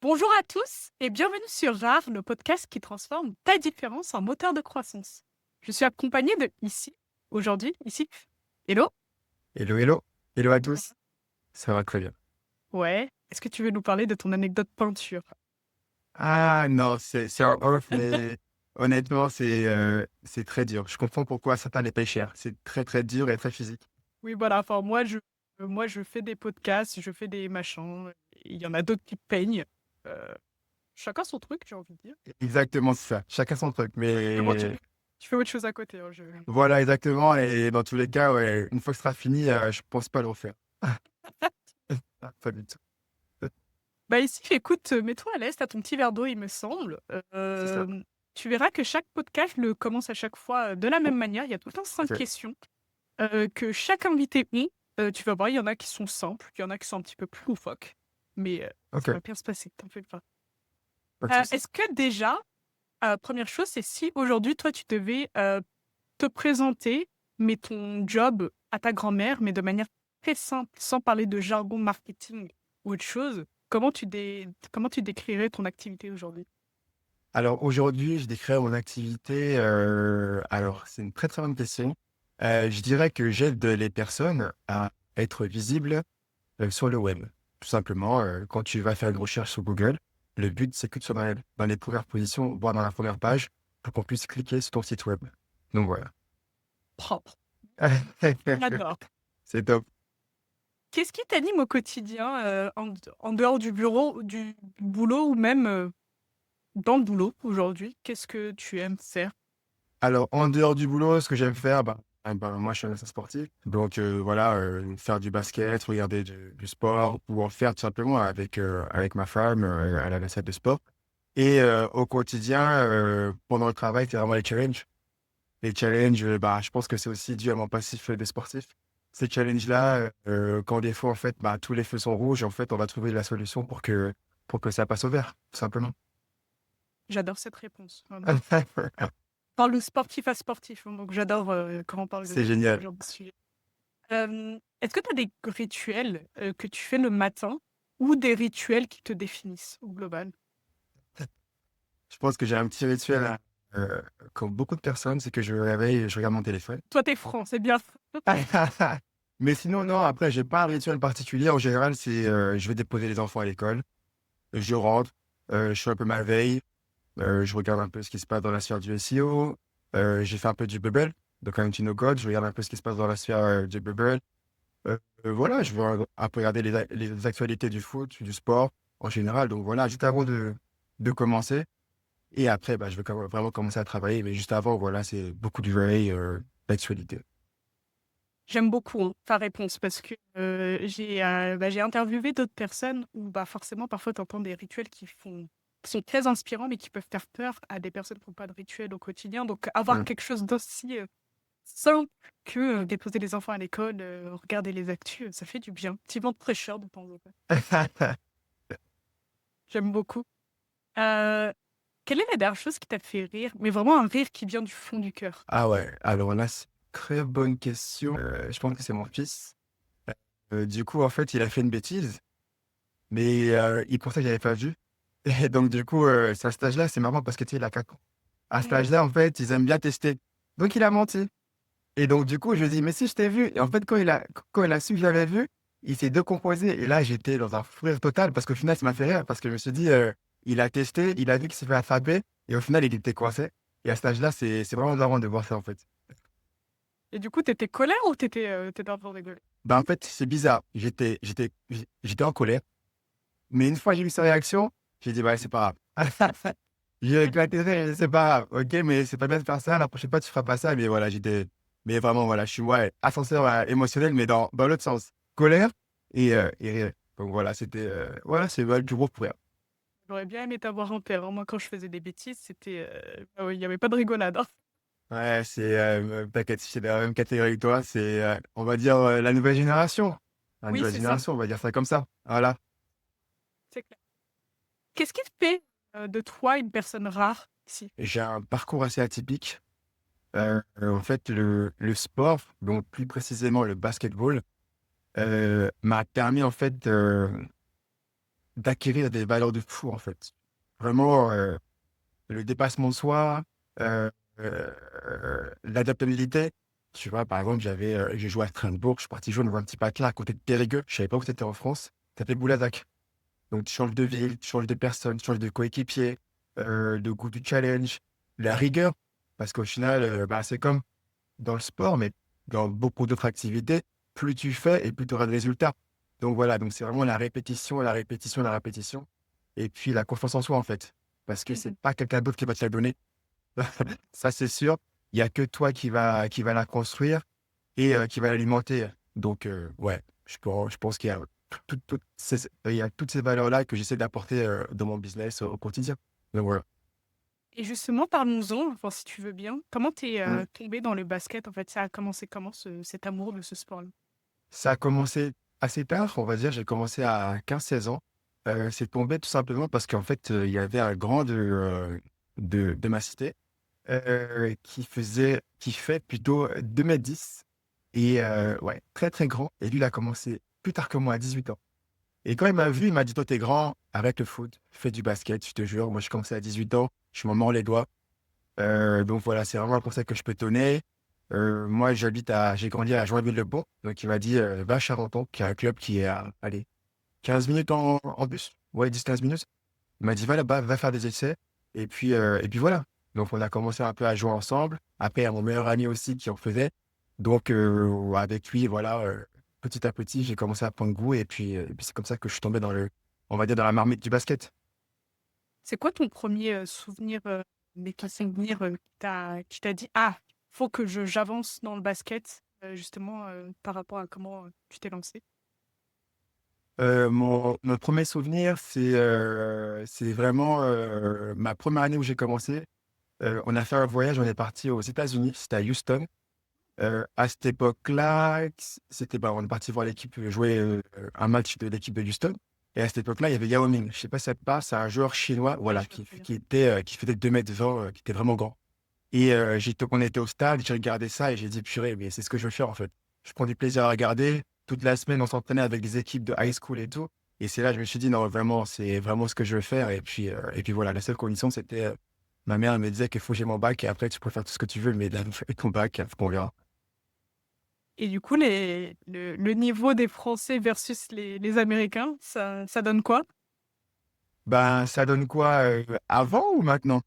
Bonjour à tous et bienvenue sur RAR, le podcast qui transforme ta différence en moteur de croissance. Je suis accompagnée de Ici, aujourd'hui, Ici. Hello? Hello, hello. Hello à tous. Ça va très bien. Ouais. Est-ce que tu veux nous parler de ton anecdote peinture? Ah non, c'est en off, mais honnêtement, c'est très dur. Je comprends pourquoi certains les payent cher. C'est très, très dur et très physique. Oui, voilà, enfin, moi, je fais des podcasts, je fais des machins. Il y en a d'autres qui peignent. Euh, Chacun son truc, j'ai envie de dire. Exactement, c'est ça. Chacun son truc. Mais bon, Mais tu fais autre chose à côté, hein, voilà, exactement. Et dans tous les cas, ouais, une fois que ce sera fini, je pense pas le refaire. Ah, pas du tout. Bah ici, écoute, mets-toi à l'aise, t'as ton petit verre d'eau, il me semble. C'est ça. Tu verras que chaque podcast le commence à chaque fois de la même manière. Il y a tout le temps 5 Ok. questions que chaque invité ont. Tu vas voir, il y en a qui sont simples, il y en a qui sont un petit peu plus loufoques. Mais ça Ok. va bien se passer, t'en fais pas. Pas de souci. Est-ce que déjà, première chose, c'est si aujourd'hui, toi, tu devais te présenter, mais ton job à ta grand-mère, mais de manière très simple, sans parler de jargon marketing ou autre chose, comment tu décrirais ton activité aujourd'hui? Alors aujourd'hui, je décrirais mon activité. Alors, c'est une très très bonne question. Je dirais que j'aide les personnes à être visibles sur le web. Tout simplement, quand tu vas faire une recherche sur Google, le but, c'est que tu sois dans les premières positions, voire dans la première page, pour qu'on puisse cliquer sur ton site web. Donc voilà. Propre. J'adore. C'est top. Qu'est-ce qui t'anime au quotidien, en dehors du bureau, du boulot ou même dans le boulot aujourd'hui? Qu'est-ce que tu aimes faire? Alors, en dehors du boulot, ce que j'aime faire, moi, je suis un ancien sportif. Donc, voilà, faire du basket, regarder du sport, ou en faire tout simplement avec ma femme à la salle de sport. Et au quotidien, pendant le travail, c'est vraiment les challenges. Les challenges, je pense que c'est aussi dû à mon passif de sportif. Ces challenges-là, quand des fois, en fait, tous les feux sont rouges, en fait, on va trouver la solution pour que ça passe au vert, tout simplement. J'adore cette réponse, vraiment. Parle de sportif à sportif, hein, donc j'adore quand on parle de C'est ce génial. genre de sujet. Est-ce que tu as des rituels que tu fais le matin ou des rituels qui te définissent au global? Je pense que j'ai un petit rituel, comme beaucoup de personnes, c'est que je me réveille et je regarde mon téléphone. Toi, t'es franc, c'est bien. Mais sinon, non, après, j'ai pas un rituel particulier. En général, je vais déposer les enfants à l'école, je rentre, je fais un peu ma veille, je regarde un peu ce qui se passe dans la sphère du SEO, j'ai fait un peu du Bubble, donc un petit no-code, je regarde un peu ce qui se passe dans la sphère du Bubble. Voilà, je vais un peu regarder les actualités du foot, du sport en général. Donc voilà, juste avant de commencer. Et après, je vais vraiment commencer à travailler. Mais juste avant, voilà, c'est beaucoup de veille, d'actualité. J'aime beaucoup hein, ta réponse parce que j'ai interviewé d'autres personnes où forcément parfois tu entends des rituels qui sont très inspirants mais qui peuvent faire peur à des personnes qui n'ont pas de rituel au quotidien. Donc avoir Hum. quelque chose d'aussi simple que déposer les enfants à l'école, regarder les actus, ça fait du bien. Petit vent de fraîcheur de temps en temps. J'aime beaucoup. Euh, Quelle est la dernière chose qui t'a fait rire, mais vraiment un rire qui vient du fond du cœur? Ah ouais, alors là, c'est une très bonne question. Je pense que c'est mon fils. Du coup, en fait, il a fait une bêtise, mais il pensait que j'avais pas vu. Et donc, du coup, c'est à cet âge-là, c'est marrant parce que tu sais, il a 4 ans. À cet Ouais. âge-là, en fait, ils aiment bien tester. Donc, il a menti. Et donc, du coup, je lui ai dit, mais si je t'ai vu. Et en fait, quand il a su que je l'avais vu, il s'est décomposé. Et là, j'étais dans un fou rire total parce qu'au final, ça m'a fait rire parce que je me suis dit, il a testé, il a vu qu'il s'est fait attraper. Et au final, il était coincé. Et à cet âge-là, c'est vraiment marrant de voir ça, en fait. Et du coup, t'étais colère ou t'étais un peu rigolé? En fait, c'est bizarre. J'étais en colère. Mais une fois que j'ai vu sa réaction, j'ai dit, c'est pas grave. J'ai éclaté de rire, c'est pas grave. Ok, mais c'est pas bien de faire ça. La prochaine fois, tu feras pas ça. Mais voilà, mais vraiment, voilà, je suis, ouais, ascenseur émotionnel, mais dans l'autre sens. Colère et rire. Donc voilà, voilà, c'est mal du gros pour rire. J'aurais bien aimé t'avoir en terre, hein. Moi, quand je faisais des bêtises, il n'y avait pas de rigolade, hein. Ouais, t'inquiète, c'est dans la même catégorie que toi. C'est, on va dire, la nouvelle génération. La Oui, nouvelle c'est ça, génération, on va dire ça comme ça. Voilà. c'est clair. Qu'est-ce qui fait de toi une personne rare ici? J'ai un parcours assez atypique. En fait, le sport, donc plus précisément le basketball, m'a permis en fait d'acquérir des valeurs de fou, en fait. Vraiment, le dépassement de soi, l'adaptabilité. Tu vois, par exemple, j'ai joué à Strasbourg, je suis parti jouer dans un petit patelin à côté de Périgueux. Je savais pas où c'était en France. Ça s'appelait Bouladac. Donc, tu changes de ville, tu changes de personne, tu changes de coéquipier, de goût du challenge, la rigueur. Parce qu'au final, bah, c'est comme dans le sport, mais dans beaucoup d'autres activités, plus tu fais et plus tu auras de résultats. Donc voilà, donc c'est vraiment la répétition, la répétition, la répétition. Et puis la confiance en soi, en fait. Parce que c'est Mhm. pas quelqu'un d'autre qui va te la donner. Ça, c'est sûr. Il y a que toi qui va la construire et qui va l'alimenter. Donc, ouais, je pense qu'il y a, il y a toutes ces valeurs-là que j'essaie d'apporter dans mon business au quotidien. Donc, voilà. Et justement, parlons-en, enfin, si tu veux bien. Comment t'es Mm. tombé dans le basket, en fait? Ça a commencé comment, cet amour de ce sport-là? Ça a commencé assez tard, on va dire. J'ai commencé à 15 16 ans. C'est tombé tout simplement parce qu'en fait, il y avait un grand de ma cité qui fait plutôt 2 m 10 et ouais, très très grand. Et lui, il a commencé plus tard que moi, à 18 ans. Et quand il m'a vu, il m'a dit: «Toi, t'es grand, arrête le foot, fais du basket, je te jure». Moi, je commençais à 18 ans, je m'en mords les doigts. Donc voilà, c'est vraiment un conseil que je peux te donner. Moi, j'ai grandi à Joinville-le-Pont, donc il m'a dit: «Va à Charenton», qui est un club qui est à, allez, 15 minutes en bus. Ouais, 10 15 minutes. Il m'a dit: «Va là-bas, va faire des essais» et puis voilà. Donc on a commencé un peu à jouer ensemble. Après, il y a mon meilleur ami aussi qui en faisait. Donc avec lui, voilà, petit à petit, j'ai commencé à prendre goût et puis c'est comme ça que je suis tombé on va dire dans la marmite du basket. C'est quoi ton premier souvenir, des souvenirs qui t'a dit: «Ah, faut que j'avance dans le basket», justement, par rapport à comment tu t'es lancé? Mon 1er souvenir, c'est vraiment, ma première année où j'ai commencé. On a fait un voyage, on est parti aux États-Unis, c'était à Houston. À cette époque-là, c'était bah, on est parti voir l'équipe jouer, un match de l'équipe de Houston et à cette époque-là, il y avait Yao Ming. Je sais pas si ça te parle, c'est un joueur chinois, Ouais, voilà, je vois très bien. qui faisait 2 m 20, qui était vraiment grand et on était au stade, j'ai regardé ça et j'ai dit: «Purée, mais c'est ce que je veux faire, en fait». Je prends du plaisir à regarder. Toute la semaine, on s'entraînait avec des équipes de high school et tout et c'est là, je me suis dit: «Non, vraiment, c'est vraiment ce que je veux faire» et puis voilà, la seule condition, c'était, ma mère, elle me disait qu'il faut que j'ai mon bac et après tu peux faire tout ce que tu veux, mais là, fais ton bac, après on verra. Et du coup, le niveau des Français versus les Américains, ça donne quoi? Ben, ça donne quoi, avant ou maintenant?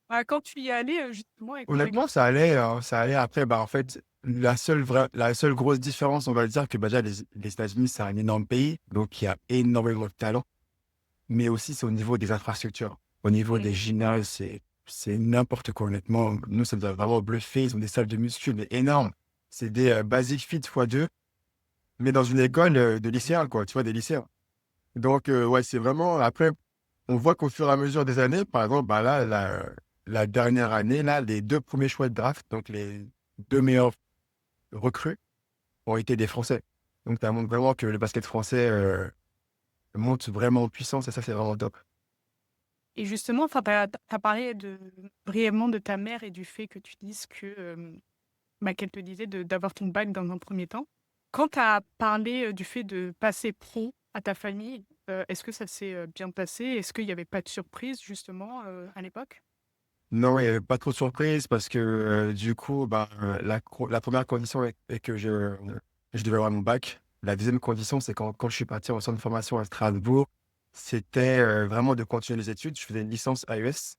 Ah, quand tu y es allé, justement avec Honnêtement, ça allait, hein, ça allait. Après, bah, en fait, la seule grosse différence, on va dire que, bah, déjà les États-Unis, c'est un énorme pays, donc il y a énormément de talent, mais aussi c'est au niveau des infrastructures. Au niveau des mmh, gymnases, c'est n'importe quoi, honnêtement. Nous, ça nous a vraiment bluffé. Ils ont des salles de muscu, mais énormes. C'est des, Basic Fit x2, mais dans une école, de lycéens, quoi, tu vois? Des lycéens. Donc ouais, c'est vraiment après, on voit qu'au fur et à mesure des années, par exemple, bah, là, la dernière année, là, les 2 premiers choix de draft, donc les 2 meilleurs recrues ont été des Français. Donc ça montre vraiment que le basket français, monte vraiment en puissance et ça, c'est vraiment top. et justement, enfin, tu as parlé brièvement de ta mère et du fait que tu dises que, bah, qu'elle te disait d'avoir ton bac dans un premier temps. Quand tu as parlé, du fait de passer pro à ta famille, est-ce que ça s'est, bien passé? Est-ce qu'il y avait pas de surprise justement, à l'époque? Non, il y avait pas trop de surprises parce que, du coup, bah, la 1re condition est que je devais avoir mon bac. La deuxième condition, c'est quand je suis parti en centre de formation à Strasbourg, c'était, vraiment de continuer les études. Je faisais une licence AES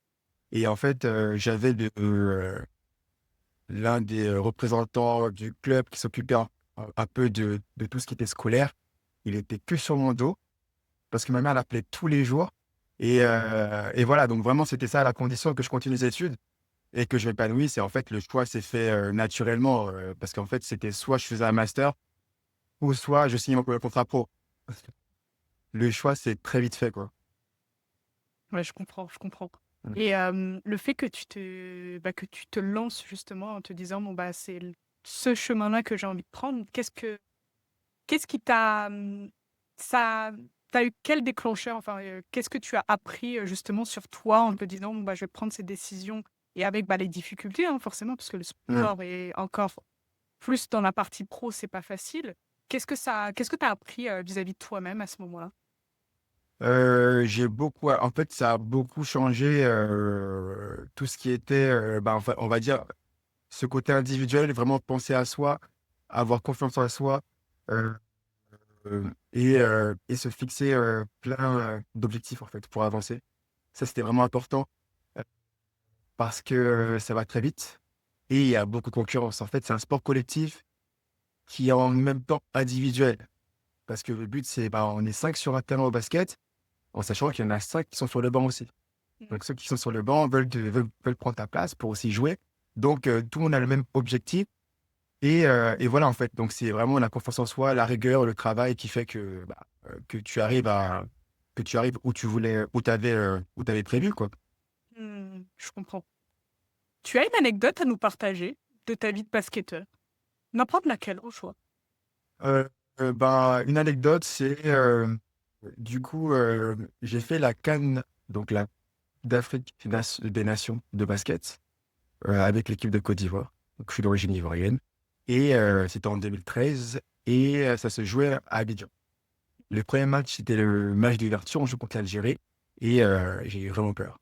et en fait, j'avais l'un des, représentants du club qui s'occupait un peu de tout ce qui était scolaire. Il était que sur mon dos parce que ma mère l'appelait tous les jours et voilà, donc vraiment, c'était ça la condition que je continue les études et que je m'épanouisse et en fait, le choix s'est fait, naturellement, parce qu'en fait, c'était soit je faisais un master ou soit je signais mon 1er contrat pro. Le choix s'est très vite fait, quoi. Ouais, je comprends, je comprends. Mmh. Et le fait que tu te lances justement en te disant: «Bon, bah, c'est ce chemin-là que j'ai envie de prendre», qu'est-ce qui t'a, ça tu eu quel déclencheur? Enfin, qu'est-ce que tu as appris, justement sur toi en te disant: «Bon, bah, je vais prendre ces décisions» et avec, bah, les difficultés, hein, forcément, parce que le Mmh. sport est encore plus dans la partie pro, c'est pas facile. Qu'est-ce que tu as appris, vis-à-vis de toi-même à ce moment-là? J'ai beaucoup, en fait, ça a beaucoup changé tout ce qui était, enfin, on va dire, ce côté individuel, vraiment penser à soi, avoir confiance en soi euh, et se fixer plein d'objectifs en fait pour avancer. Ça, c'était vraiment important euh, parce que ça va très vite et il y a beaucoup de concurrence. En fait, c'est un sport collectif qui est en même temps individuel parce que le but, c'est, on est 5 sur un terrain au basket en sachant qu'il y en a 5 qui sont sur le banc aussi. Mhm. Donc, ceux qui sont sur le banc veulent prendre ta place pour aussi jouer. Donc, tout le monde a le même objectif. Et voilà, en fait. Donc, c'est vraiment la confiance en soi, la rigueur, le travail qui fait que tu arrives où tu voulais, où t'avais prévu, quoi. Je comprends. Tu as une anecdote à nous partager de ta vie de basketteur? N'importe laquelle, au choix. Euh, une anecdote, c'est du coup, j'ai fait la CAN, donc la d'Afrique des Nations de basket, avec l'équipe de Côte d'Ivoire. Donc, je suis d'origine ivoirienne. Et c'était en 2013 et ça se jouait à Abidjan. Le premier match, c'était le match d'ouverture, on joue contre l'Algérie et j'ai eu vraiment peur.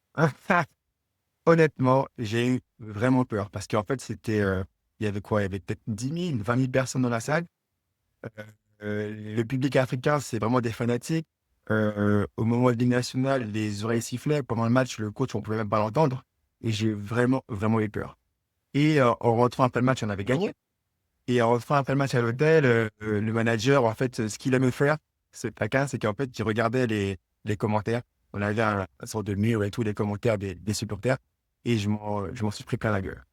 Honnêtement, j'ai eu vraiment peur parce qu'en fait, il y avait quoi? Il y avait peut-être 10 000, 20 000 personnes dans la salle. Euh, le public africain, c'est vraiment des fanatiques. Au moment de l'hymne national, les oreilles sifflaient. Pendant le match, le coach, on pouvait même pas l'entendre. Et j'ai vraiment, vraiment eu peur. Et en rentrant après le match, on avait gagné. Et en rentrant après le match à l'hôtel, le manager, en fait, ce qu'il aimait faire, ce taquin, c'est qu'en fait, il regardait les commentaires. On avait un sorte de mur et tous les commentaires des supporters. Et je m'en suis pris plein la gueule.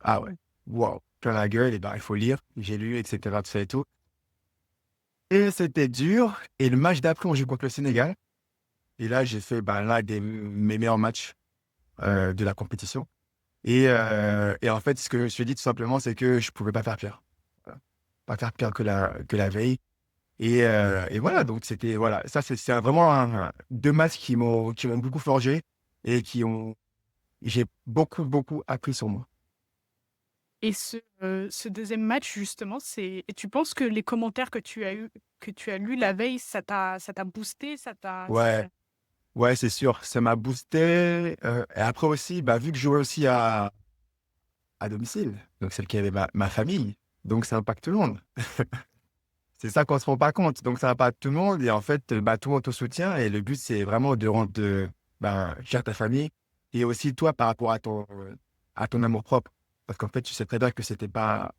Ah ouais, wow, plein la gueule. Et ben, il faut lire. J'ai lu, etc., tout ça et tout. Et c'était dur. Et le match d'après, on joue contre le Sénégal. Et là, j'ai fait l'un des mes meilleurs matchs de la compétition. Et en fait, ce que je me suis dit tout simplement, c'est que je pouvais pas faire pire. Voilà. Pas faire pire que la veille. Et voilà, donc voilà, ça, c'est vraiment deux matchs qui m'ont beaucoup forgé et j'ai beaucoup, beaucoup appris sur moi. Et ce deuxième match, justement, et tu penses que les commentaires que tu as lus la veille, ça t'a boosté, Ouais, ouais, c'est sûr, ça m'a boosté. Et après aussi, vu que je jouais aussi à domicile, donc celle qui avait ma famille, donc ça impacte tout le monde. C'est ça qu'on se rend pas compte. Donc ça impacte tout le monde et en fait, tout le monde te soutient et le but, c'est vraiment de rendre fier ta famille et aussi toi par rapport à ton amour-propre. Parce qu'en fait, tu sais très bien que c'était pas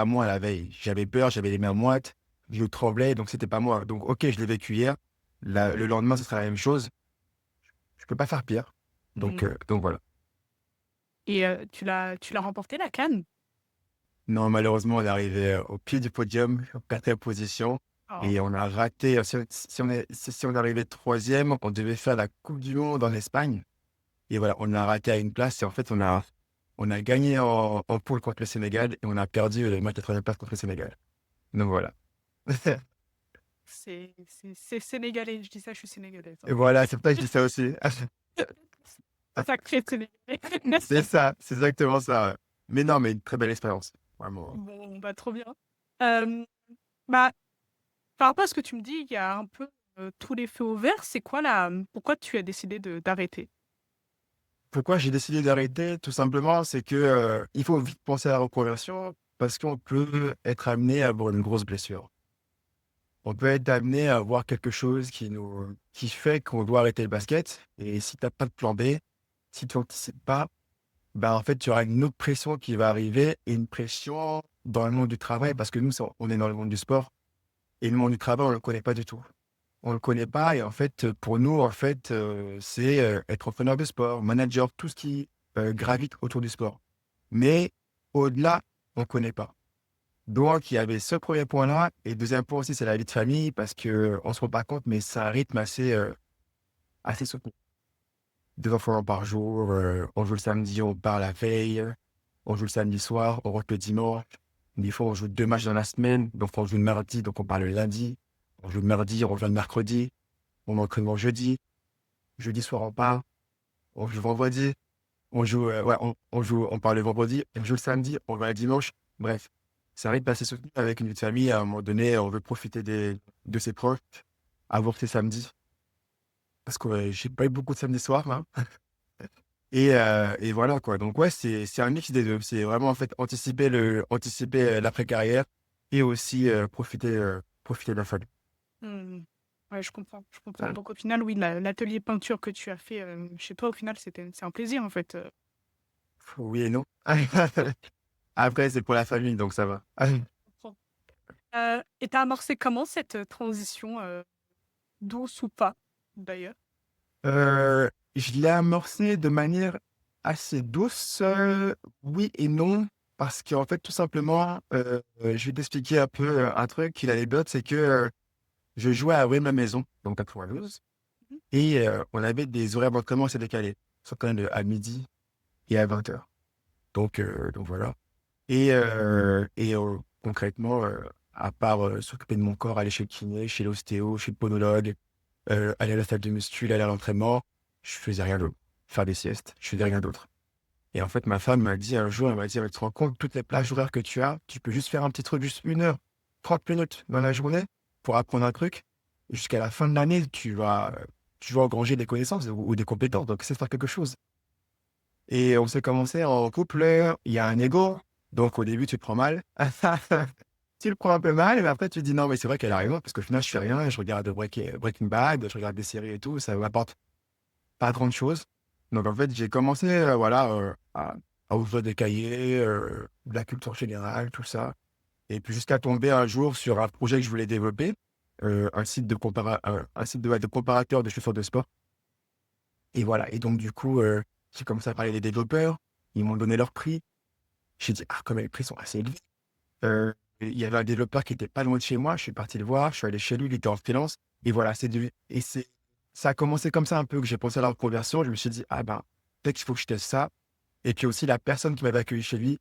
moi la veille. J'avais peur, j'avais les mains moites, je tremblais, donc c'était pas moi. Donc ok, je l'ai vécu hier. Le lendemain, ce sera la même chose. Je peux pas faire pire. Donc, Mhm. voilà. Et tu l'as remporté la CAN? Non, malheureusement, on est arrivé au pied du podium, en quatrième position, Oh. et on a raté. Si on est arrivé troisième, on devait faire la Coupe du Monde en Espagne. Et voilà, on a raté à une place. Et en fait, on a gagné en poule contre le Sénégal et on a perdu le match de troisième place contre le Sénégal. Donc voilà. C'est sénégalais, je dis ça, je suis sénégalaise, Et hein. voilà, c'est pour ça que je dis ça aussi. Sacré sénégalais. C'est ça, c'est exactement ça. Mais non, mais une très belle expérience. Vraiment. Bon, bah, trop bien. Euh, bah, par rapport à ce que tu me dis, il y a un peu tous les feux au vert. Pourquoi tu as décidé d'arrêter? Pourquoi j'ai décidé d'arrêter? Tout simplement, c'est que il faut vite penser à la reconversion parce qu'on peut être amené à avoir une grosse blessure. On peut être amené à avoir quelque chose qui fait qu'on doit arrêter le basket. Et si tu n'as pas de plan B, si tu n'anticipes pas, en fait, tu auras une autre pression qui va arriver et une pression dans le monde du travail parce que nous, on est dans le monde du sport et le monde du travail, on ne le connaît pas du tout. On ne le connaît pas et en fait, pour nous, en fait, c'est être entraîneur de sport, manager, tout ce qui gravite autour du sport. Mais au-delà, on ne connaît pas. Donc, il y avait ce premier point-là. Et deuxième point aussi, c'est la vie de famille parce qu'on ne se rend pas compte, mais c'est un rythme assez soutenu. 2 entraînements par jour, on joue le samedi, on part la veille, on joue le samedi soir, on rentre le dimanche. Des fois, on joue 2 matchs dans la semaine, donc on joue le mardi, donc on part le lundi. On joue le mardi, on revient le mercredi, on entraînement jeudi. Jeudi soir, on part, on joue vendredi, on part le vendredi, on joue le samedi, on va le dimanche. Bref, ça arrive de passer soutenu avec une vie de famille. À un moment donné, on veut profiter de ses proches, avoir ses samedis. parce que j'ai pas eu beaucoup de samedi soir, là. Et voilà, quoi. Donc, ouais, c'est un mix des deux. C'est vraiment, en fait, anticiper l'après-carrière et aussi profiter de la famille. Mmh. Ouais, je comprends, je comprends. Voilà. Donc au final, oui, l'atelier peinture que tu as fait, chez toi, au final, c'est un plaisir, en fait, Oui et non. Après, c'est pour la famille, donc ça va. je comprends. Et tu as amorcé comment cette, transition, douce ou pas, d'ailleurs? Je l'ai amorcé de manière assez douce, oui et non, parce qu'en fait, tout simplement, je vais t'expliquer un peu, un truc, l'anecdote, c'est que, je jouais à Ouais ma maison, donc 92 Mmh. et on avait des horaires d'entraînement assez décalés, s'entraîner à midi et à 20h. Donc voilà et concrètement, à part, s'occuper de mon corps, aller chez le kiné, chez l'ostéo, chez le podologue, aller à la salle de muscu, aller à l'entraînement, je faisais rien d'autre. Faire des siestes, je faisais rien d'autre. Et en fait, ma femme m'a dit un jour, elle m'a dit: «Mais tu te rends compte toutes les plages horaires que tu peux juste faire un petit truc, juste 1 heure, 30 minutes dans la journée pour apprendre un truc. Jusqu'à la fin de l'année, tu vas engranger des connaissances ou des compétences, donc c'est faire quelque chose». Et on s'est commencé en couple, il y a un ego, donc au début, tu te prends mal. Tu le prends un peu mal, mais après tu te dis: «Non, mais c'est vrai qu'elle a raison», parce qu'au final, je fais rien, je regarde Breaking Bad, je regarde des séries et tout, ça m'apporte pas grande chose. Donc en fait, j'ai commencé, voilà, à ouvrir des cahiers, de la culture générale, tout ça et puis jusqu'à tomber un jour sur un projet que je voulais développer, un site de comparateur de chaussures de sport et voilà et donc du coup, j'ai commencé à parler des développeurs, ils m'ont donné leur prix. J'ai dit: «Ah, quand même les prix sont assez élevés». Et il y avait un développeur qui était pas loin de chez moi, je suis parti le voir, je suis allé chez lui, il était en freelance et voilà, ça a commencé comme ça un peu que j'ai pensé à la reconversion. Je me suis dit: «Ah ben, peut-être qu'il faut que je teste ça» et puis aussi la personne qui m'avait accueilli chez lui,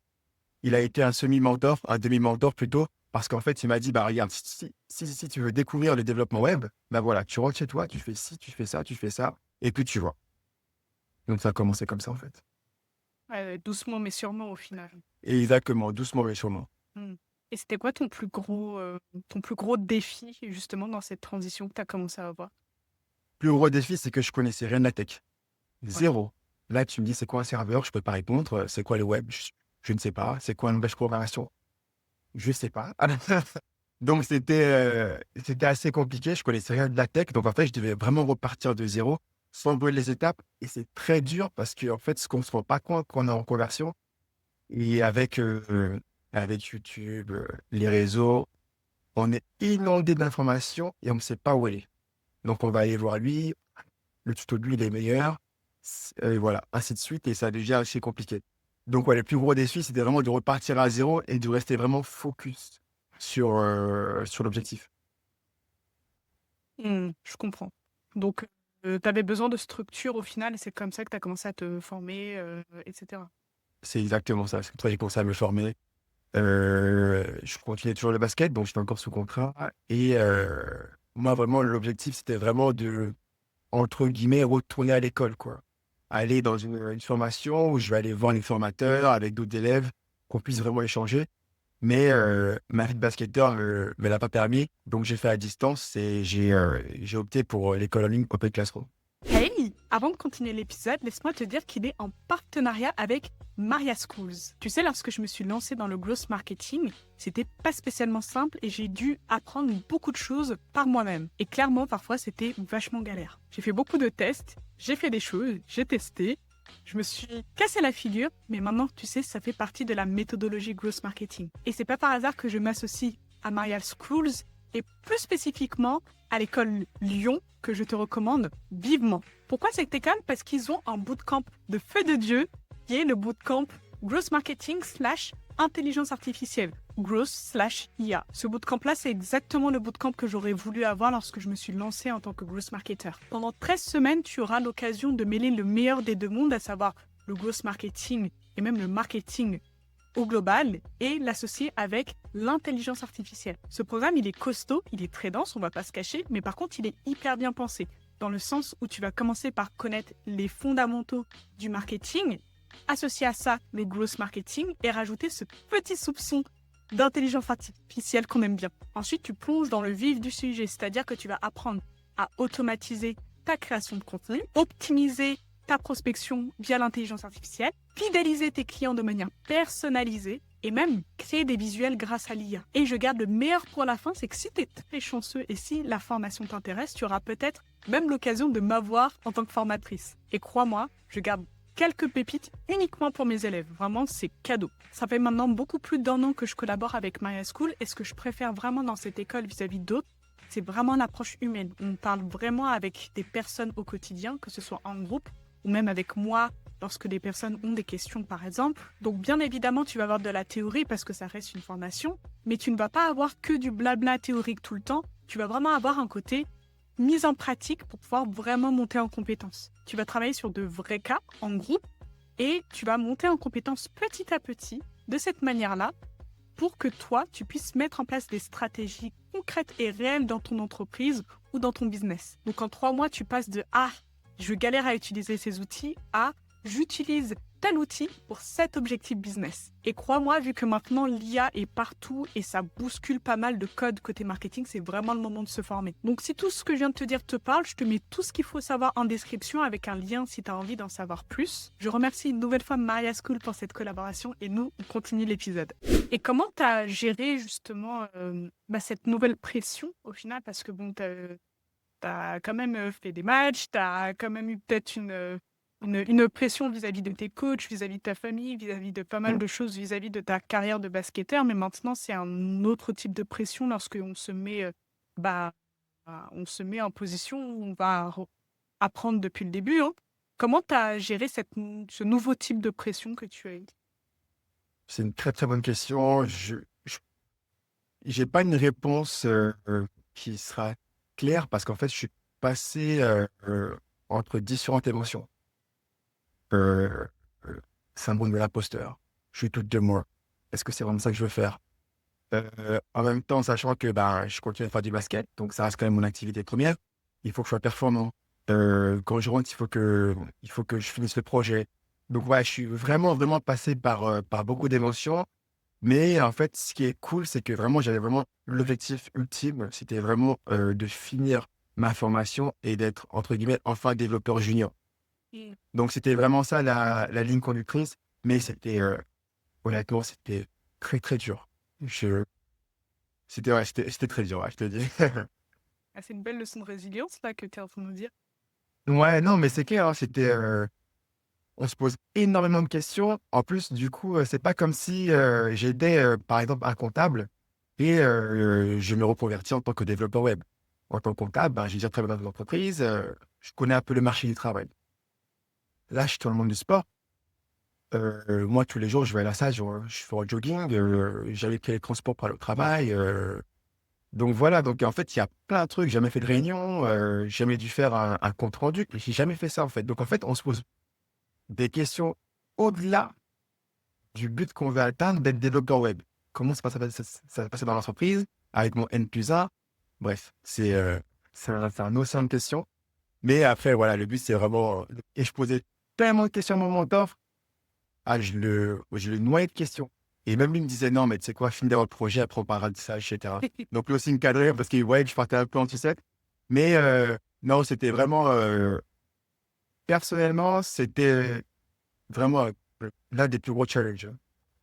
il a été un semi-mentor, un demi-mentor plutôt, parce qu'en fait, il m'a dit: «Bah, regarde, si tu veux découvrir le développement web, bah, voilà, tu rentres chez toi, tu fais ci, tu fais ça et puis tu vois». Donc ça a commencé comme ça, en fait. Ouais, doucement mais sûrement, au final. Et exactement, doucement mais sûrement. Mmh. Et c'était quoi ton plus gros défi, justement, dans cette transition que tu as commencé à avoir? Plus gros défi, c'est que je connaissais rien de la tech. Ouais. Zéro. Là, tu me dis: «C'est quoi un serveur?» Je peux pas répondre. «C'est quoi le web?» Je ne sais pas. «C'est quoi un langage de programmation?» Je sais pas. Donc c'était assez compliqué. Je connaissais rien de la tech. Donc en fait, je devais vraiment repartir de zéro, sans brûler les étapes et c'est très dur parce qu'en fait, ce qu'on se rend pas compte quand on est en conversion et avec YouTube, les réseaux, on est inondé d'informations et on ne sait pas où aller. Donc on va aller voir lui, le tuto de lui, il est meilleur. Et voilà, ainsi de suite et ça devient assez compliqué. Donc ouais, le plus gros défi, c'était vraiment de repartir à zéro et de rester vraiment focus sur l'objectif. Mmh, je comprends. Donc, tu avais besoin de structure au final et c'est comme ça que tu as commencé à te former, et cetera? C'est exactement ça. C'est pour ça que j'ai commencé à me former. Je continuais toujours le basket, donc j'étais encore sous contrat et moi vraiment l'objectif, c'était vraiment de, entre guillemets, «retourner à l'école», quoi. Aller dans une formation où je vais aller voir les formateurs avec d'autres élèves, qu'on puisse vraiment échanger. Mais ma vie de basketteur me l'a pas permis, donc j'ai fait à distance et j'ai opté pour, l'école en ligne Open Classroom. Hey! Avant de continuer l'épisode, laisse-moi te dire qu'il est en partenariat avec Maria Schools. Tu sais, lorsque je me suis lancée dans le growth marketing, c'était pas spécialement simple et j'ai dû apprendre beaucoup de choses par moi-même. Et clairement, parfois, c'était vachement galère. J'ai fait beaucoup de tests, j'ai fait des choses, j'ai testé, je me suis cassé la figure, mais maintenant, tu sais, ça fait partie de la méthodologie growth marketing. Et c'est pas par hasard que je m'associe à Maria Schools et plus spécifiquement à l'école Lyon que je te recommande vivement. Pourquoi cette école? Parce qu'ils ont un bootcamp de feu de Dieu qui est le bootcamp Growth Marketing / Intelligence Artificielle, Growth / IA. Ce bootcamp-là, c'est exactement le bootcamp que j'aurais voulu avoir lorsque je me suis lancée en tant que Growth Marketer. Pendant 13 semaines, tu auras l'occasion de mêler le meilleur des deux mondes, à savoir le Growth Marketing et même le marketing au global et l'associer avec l'intelligence artificielle. Ce programme, il est costaud, il est très dense, on va pas se cacher, mais par contre, il est hyper bien pensé, dans le sens où tu vas commencer par connaître les fondamentaux du marketing, associer à ça le growth marketing et rajouter ce petit soupçon d'intelligence artificielle qu'on aime bien. Ensuite, tu plonges dans le vif du sujet, c'est-à-dire que tu vas apprendre à automatiser ta création de contenu, optimiser ta prospection via l'intelligence artificielle, fidéliser tes clients de manière personnalisée et même créer des visuels grâce à l'IA. Et je garde le meilleur pour la fin, c'est que si tu es très chanceux et si la formation t'intéresse, tu auras peut-être même l'occasion de m'avoir en tant que formatrice. Et crois-moi, je garde quelques pépites uniquement pour mes élèves. Vraiment, c'est cadeau. Ça fait maintenant beaucoup plus d'1 an que je collabore avec Maya School et ce que je préfère vraiment dans cette école vis-à-vis d'autres, c'est vraiment l'approche humaine. On parle vraiment avec des personnes au quotidien, que ce soit en groupe ou même avec moi lorsque des personnes ont des questions, par exemple. Donc, bien évidemment, tu vas avoir de la théorie parce que ça reste une formation, mais tu ne vas pas avoir que du blabla théorique tout le temps. Tu vas vraiment avoir un côté mise en pratique pour pouvoir vraiment monter en compétences. Tu vas travailler sur de vrais cas en groupe et tu vas monter en compétences petit à petit de cette manière-là pour que toi, tu puisses mettre en place des stratégies concrètes et réelles dans ton entreprise ou dans ton business. Donc en 3 mois, tu passes de « Ah, je galère à utiliser ces outils » à « J'utilise tel outil pour cet objectif business ». Et crois-moi, vu que maintenant l'IA est partout et ça bouscule pas mal de codes côté marketing, c'est vraiment le moment de se former. Donc si tout ce que je viens de te dire te parle, je te mets tout ce qu'il faut savoir en description avec un lien si tu as envie d'en savoir plus. Je remercie une nouvelle fois Maya School pour cette collaboration et nous, on continue l'épisode. Et comment tu as géré justement cette nouvelle pression au final? Parce que bon, tu as quand même fait des matchs, tu as quand même eu peut-être une pression vis-à-vis de tes coachs, vis-à-vis de ta famille, vis-à-vis de pas mal de choses, vis-à-vis de ta carrière de basketteur. Mais maintenant, c'est un autre type de pression lorsqu'on se met, on se met en position où on va apprendre depuis le début, hein. Comment tu as géré ce nouveau type de pression que tu as eu? C'est une très, très bonne question. J'ai pas une réponse, qui sera claire parce qu'en fait, je suis passé, entre différentes émotions. Heu Syndrome de l'imposteur. Je suis doute de moi. Est-ce que c'est vraiment ça que je veux faire? En même temps, sachant que, ben, je continue à faire du basket, donc ça reste quand même mon activité première. Il faut que je sois performant. Quand je rentre, il faut que je finisse le projet. Donc ouais, je suis vraiment, vraiment passé par beaucoup d'émotions. Mais en fait, ce qui est cool, c'est que vraiment, j'avais vraiment l'objectif ultime, c'était vraiment, de finir ma formation et d'être, entre guillemets, «enfin développeur junior». Mm. Donc c'était vraiment ça la ligne conductrice, mais c'était, honnêtement, c'était très, très dur. Je c'était très dur, ouais, je te le dis. Ah, c'est une belle leçon de résilience là que tu es en train de nous dire. Ouais, non, mais c'est clair, hein, c'était, on se pose énormément de questions. En plus, du coup, c'est pas comme si, j'étais, par exemple, un comptable et je me reconvertis en tant que développeur web. En tant que comptable, ben, j'ai déjà travaillé dans une entreprise, je connais un peu le marché du travail. Là, je suis dans le monde du sport. Moi, tous les jours, je vais à la salle, je fais un jogging, j'avais pris les transports pour aller au travail, donc voilà, donc en fait, il y a plein de trucs. J'ai jamais fait de réunion, jamais dû faire un compte rendu, j'ai jamais fait ça, en fait. Donc en fait, on se pose des questions au-delà du but qu'on veut atteindre d'être développeur web. Comment ça va passer dans l'entreprise avec mon N+1? Bref, c'est un océan de questions. Mais après, voilà, le but, c'est vraiment, et je posais tellement de questions à mon mentor. Ah, je le noyais de questions et même lui me disait: «Non, mais tu sais quoi? Finis d'abord le projet, après on parlera de ça et cetera». Donc lui aussi me cadrait parce qu'il voyait que je partais un peu en sucette. Mais non, c'était vraiment, personnellement, c'était vraiment, l'un des plus gros challenges, hein.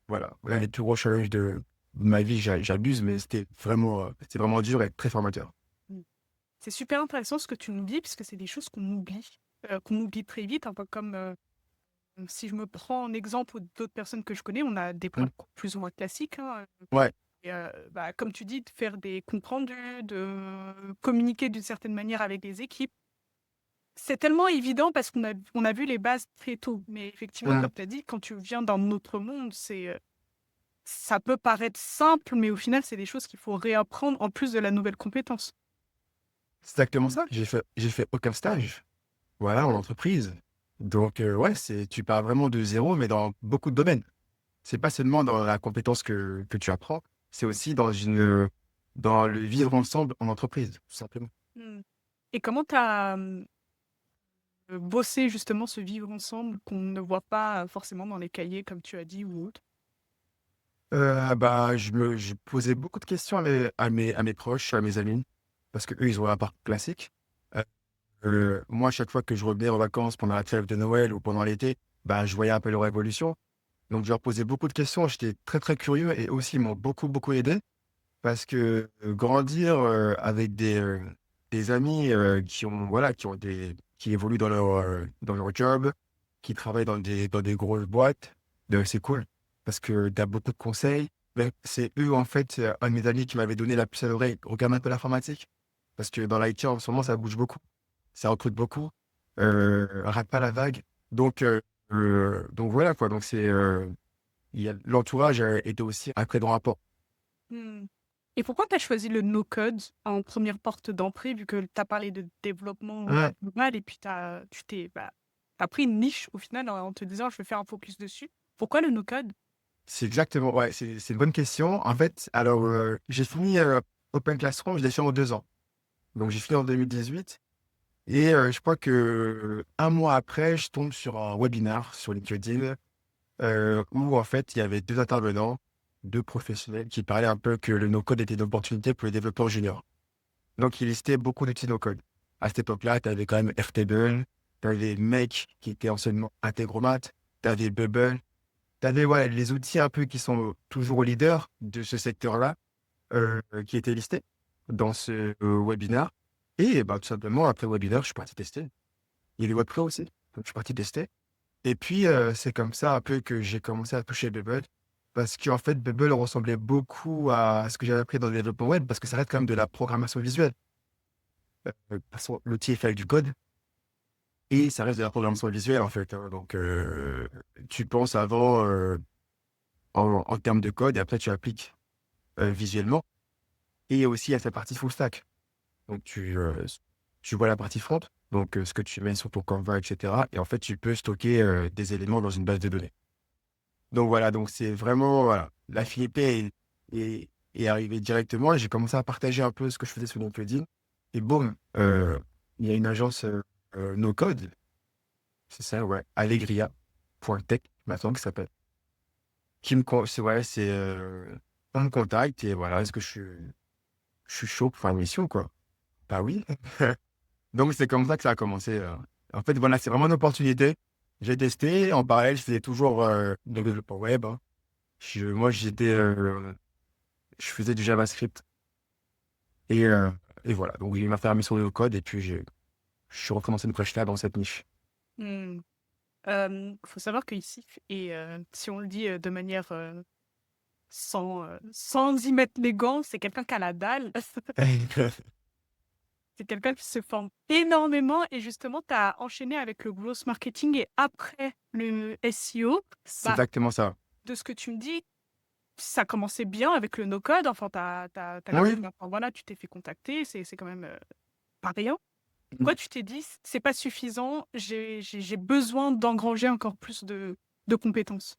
Voilà, l'un des plus gros challenges de ma vie. J'abuse, mais c'était vraiment dur et très formateur. Mm. C'est super intéressant ce que tu nous dis, puisque c'est des choses qu'on oublie très vite, un peu comme si je me prends en exemple d'autres personnes que je connais, on a des Mmh. parcours plus ou moins classiques, hein, Ouais, et comme tu dis, de faire des comptes rendus, de communiquer d'une certaine manière avec les équipes. C'est tellement évident parce qu'on a vu les bases très tôt. Mais effectivement, mmh, comme tu as dit, quand tu viens d'un autre monde, ça peut paraître simple, mais au final, c'est des choses qu'il faut réapprendre en plus de la nouvelle compétence. c'est exactement ça. J'ai fait aucun stage, voilà, en entreprise. Donc ouais, tu pars vraiment de zéro, mais dans beaucoup de domaines. C'est pas seulement dans la compétence que tu apprends, c'est aussi dans le vivre ensemble en entreprise, tout simplement. Mm. Et comment tu as bossé justement ce vivre ensemble qu'on ne voit pas forcément dans les cahiers, comme tu as dit, ou autre? Bah, je posais beaucoup de questions à mes proches, à mes amis, parce qu'eux, ils ont un parcours classique. moi, chaque fois que je revenais en vacances pendant la trêve de Noël ou pendant l'été, bah, je voyais un peu leur évolution. Donc, je leur posais beaucoup de questions. J'étais très, très curieux et aussi, ils m'ont beaucoup, beaucoup aidé parce que grandir avec des amis qui ont, voilà, qui évoluent dans leur job, qui travaillent dans des grosses boîtes, c'est cool parce que tu as beaucoup de conseils. Mais c'est eux, en fait, un de mes amis qui m'avait donné la puce à l'oreille. Regarde un peu l'informatique parce que dans l'IT, en ce moment, ça bouge beaucoup. Ça recrute beaucoup. Rate pas la vague. Donc voilà quoi. Donc l'entourage était aussi un très grand rapport. Hmm. Et pourquoi tu as choisi le no-code en première porte d'entrée, vu que tu as parlé de développement Ouais, global et puis t'as pris une niche au final en te disant je vais faire un focus dessus. Pourquoi le no-code? c'est exactement. Ouais, c'est une bonne question. En fait, alors j'ai fini Open Classroom, je l'ai fait en 2 ans. Donc j'ai fini en 2018 et je crois que un mois après, je tombe sur un webinar sur LinkedIn où en fait il y avait deux intervenants, deux professionnels qui parlaient un peu que le no-code était une opportunité pour les développeurs juniors. Donc, il listait beaucoup d'outils no-code. À cette époque-là, tu avais quand même Airtable, tu avais Make qui était anciennement Integromat, tu avais Bubble, tu avais voilà, les outils un peu qui sont toujours leaders de ce secteur-là qui étaient listés dans ce webinaire. Et bah, tout simplement, après le webinaire, je suis parti tester. Il y a les Webflow aussi, donc je suis parti tester. Et puis, c'est comme ça un peu que j'ai commencé à toucher Bubble. Parce qu'en fait, Bubble ressemblait beaucoup à ce que j'avais appris dans le développement web, parce que ça reste quand même de la programmation visuelle. De toute façon, l'outil est fait avec du code et ça reste de la programmation visuelle en fait, hein. Donc, tu penses avant en termes de code et après tu appliques visuellement. Et aussi, il y a sa partie full stack. Donc, tu vois la partie front, donc ce que tu mets sur ton Canva, etc. Et en fait, tu peux stocker des éléments dans une base de données. Donc voilà, donc c'est vraiment, voilà, l'affinité est arrivée directement. J'ai commencé à partager un peu ce que je faisais sur LinkedIn. Et boum, il y a une agence no code. C'est ça, ouais. Allegria.tech, maintenant, qui s'appelle. On me contacte et voilà, est-ce que je suis chaud pour faire une mission, quoi? Bah oui. Donc, c'est comme ça que ça a commencé. En fait, voilà, c'est vraiment une opportunité. J'ai testé. En parallèle, je faisais toujours le développement web, hein. Moi, je faisais du JavaScript. Et, euh, et voilà. Donc, il m'a fait la mission de code et puis je suis recommencé une brèche là dans cette niche. Hmm. Faut savoir qu'ici, si on le dit de manière sans y mettre les gants, c'est quelqu'un qui a la dalle. C'est quelqu'un qui se forme énormément et justement, tu as enchaîné avec le growth marketing et après le SEO, C'est bah, exactement ça. de ce que tu me dis, ça commençait bien avec le no-code. Enfin, t'as Oui. gardé, mais enfin, voilà, tu t'es fait contacter, c'est quand même pas rien. Pourquoi tu t'es dit, c'est pas suffisant, j'ai besoin d'engranger encore plus de compétences?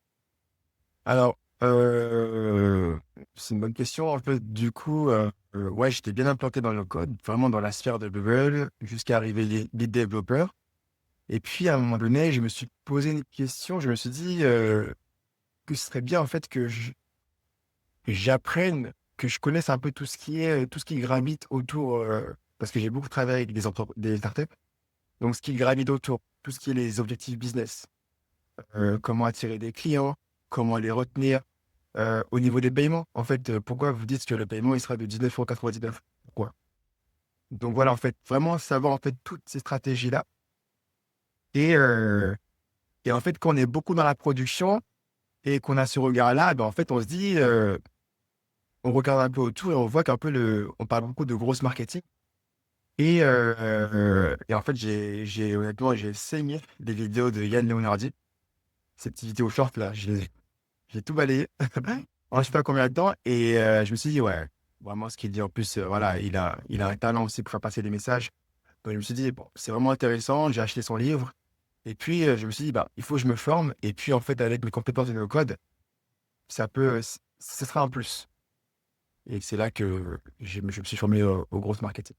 Alors, c'est une bonne question. En fait, du coup, ouais, j'étais bien implanté dans le code, vraiment dans la sphère de Google, jusqu'à arriver lead développeur. Et puis, à un moment donné, je me suis posé une question. Je me suis dit que ce serait bien, en fait, que j'apprenne, que je connaisse un peu tout ce qui gravite autour, parce que j'ai beaucoup travaillé avec des startups. Donc, ce qui gravite autour, tout ce qui est les objectifs business, comment attirer des clients, comment les retenir. Au niveau des paiements, en fait, pourquoi vous dites que le paiement, il sera de 19,99 €? Pourquoi? Donc voilà, en fait, vraiment savoir en fait toutes ces stratégies-là. Et, euh, et en fait, quand on est beaucoup dans la production et qu'on a ce regard-là, ben, en fait, on se dit, on regarde un peu autour et on voit qu'un peu on parle beaucoup de grosse marketing. Et en fait, honnêtement, j'ai saigné des vidéos de Yann Leonardi. Ces petites vidéos short là, j'ai tout balayé. En je sais pas combien de temps. Et je me suis dit, ouais, vraiment ce qu'il dit en plus, voilà, il a un talent aussi pour faire passer des messages. Donc je me suis dit, bon, c'est vraiment intéressant. J'ai acheté son livre. Et puis je me suis dit, bah, il faut que je me forme. Et puis en fait, avec mes compétences de no code, ce sera un plus. Et c'est là que je me suis formé au gros marketing.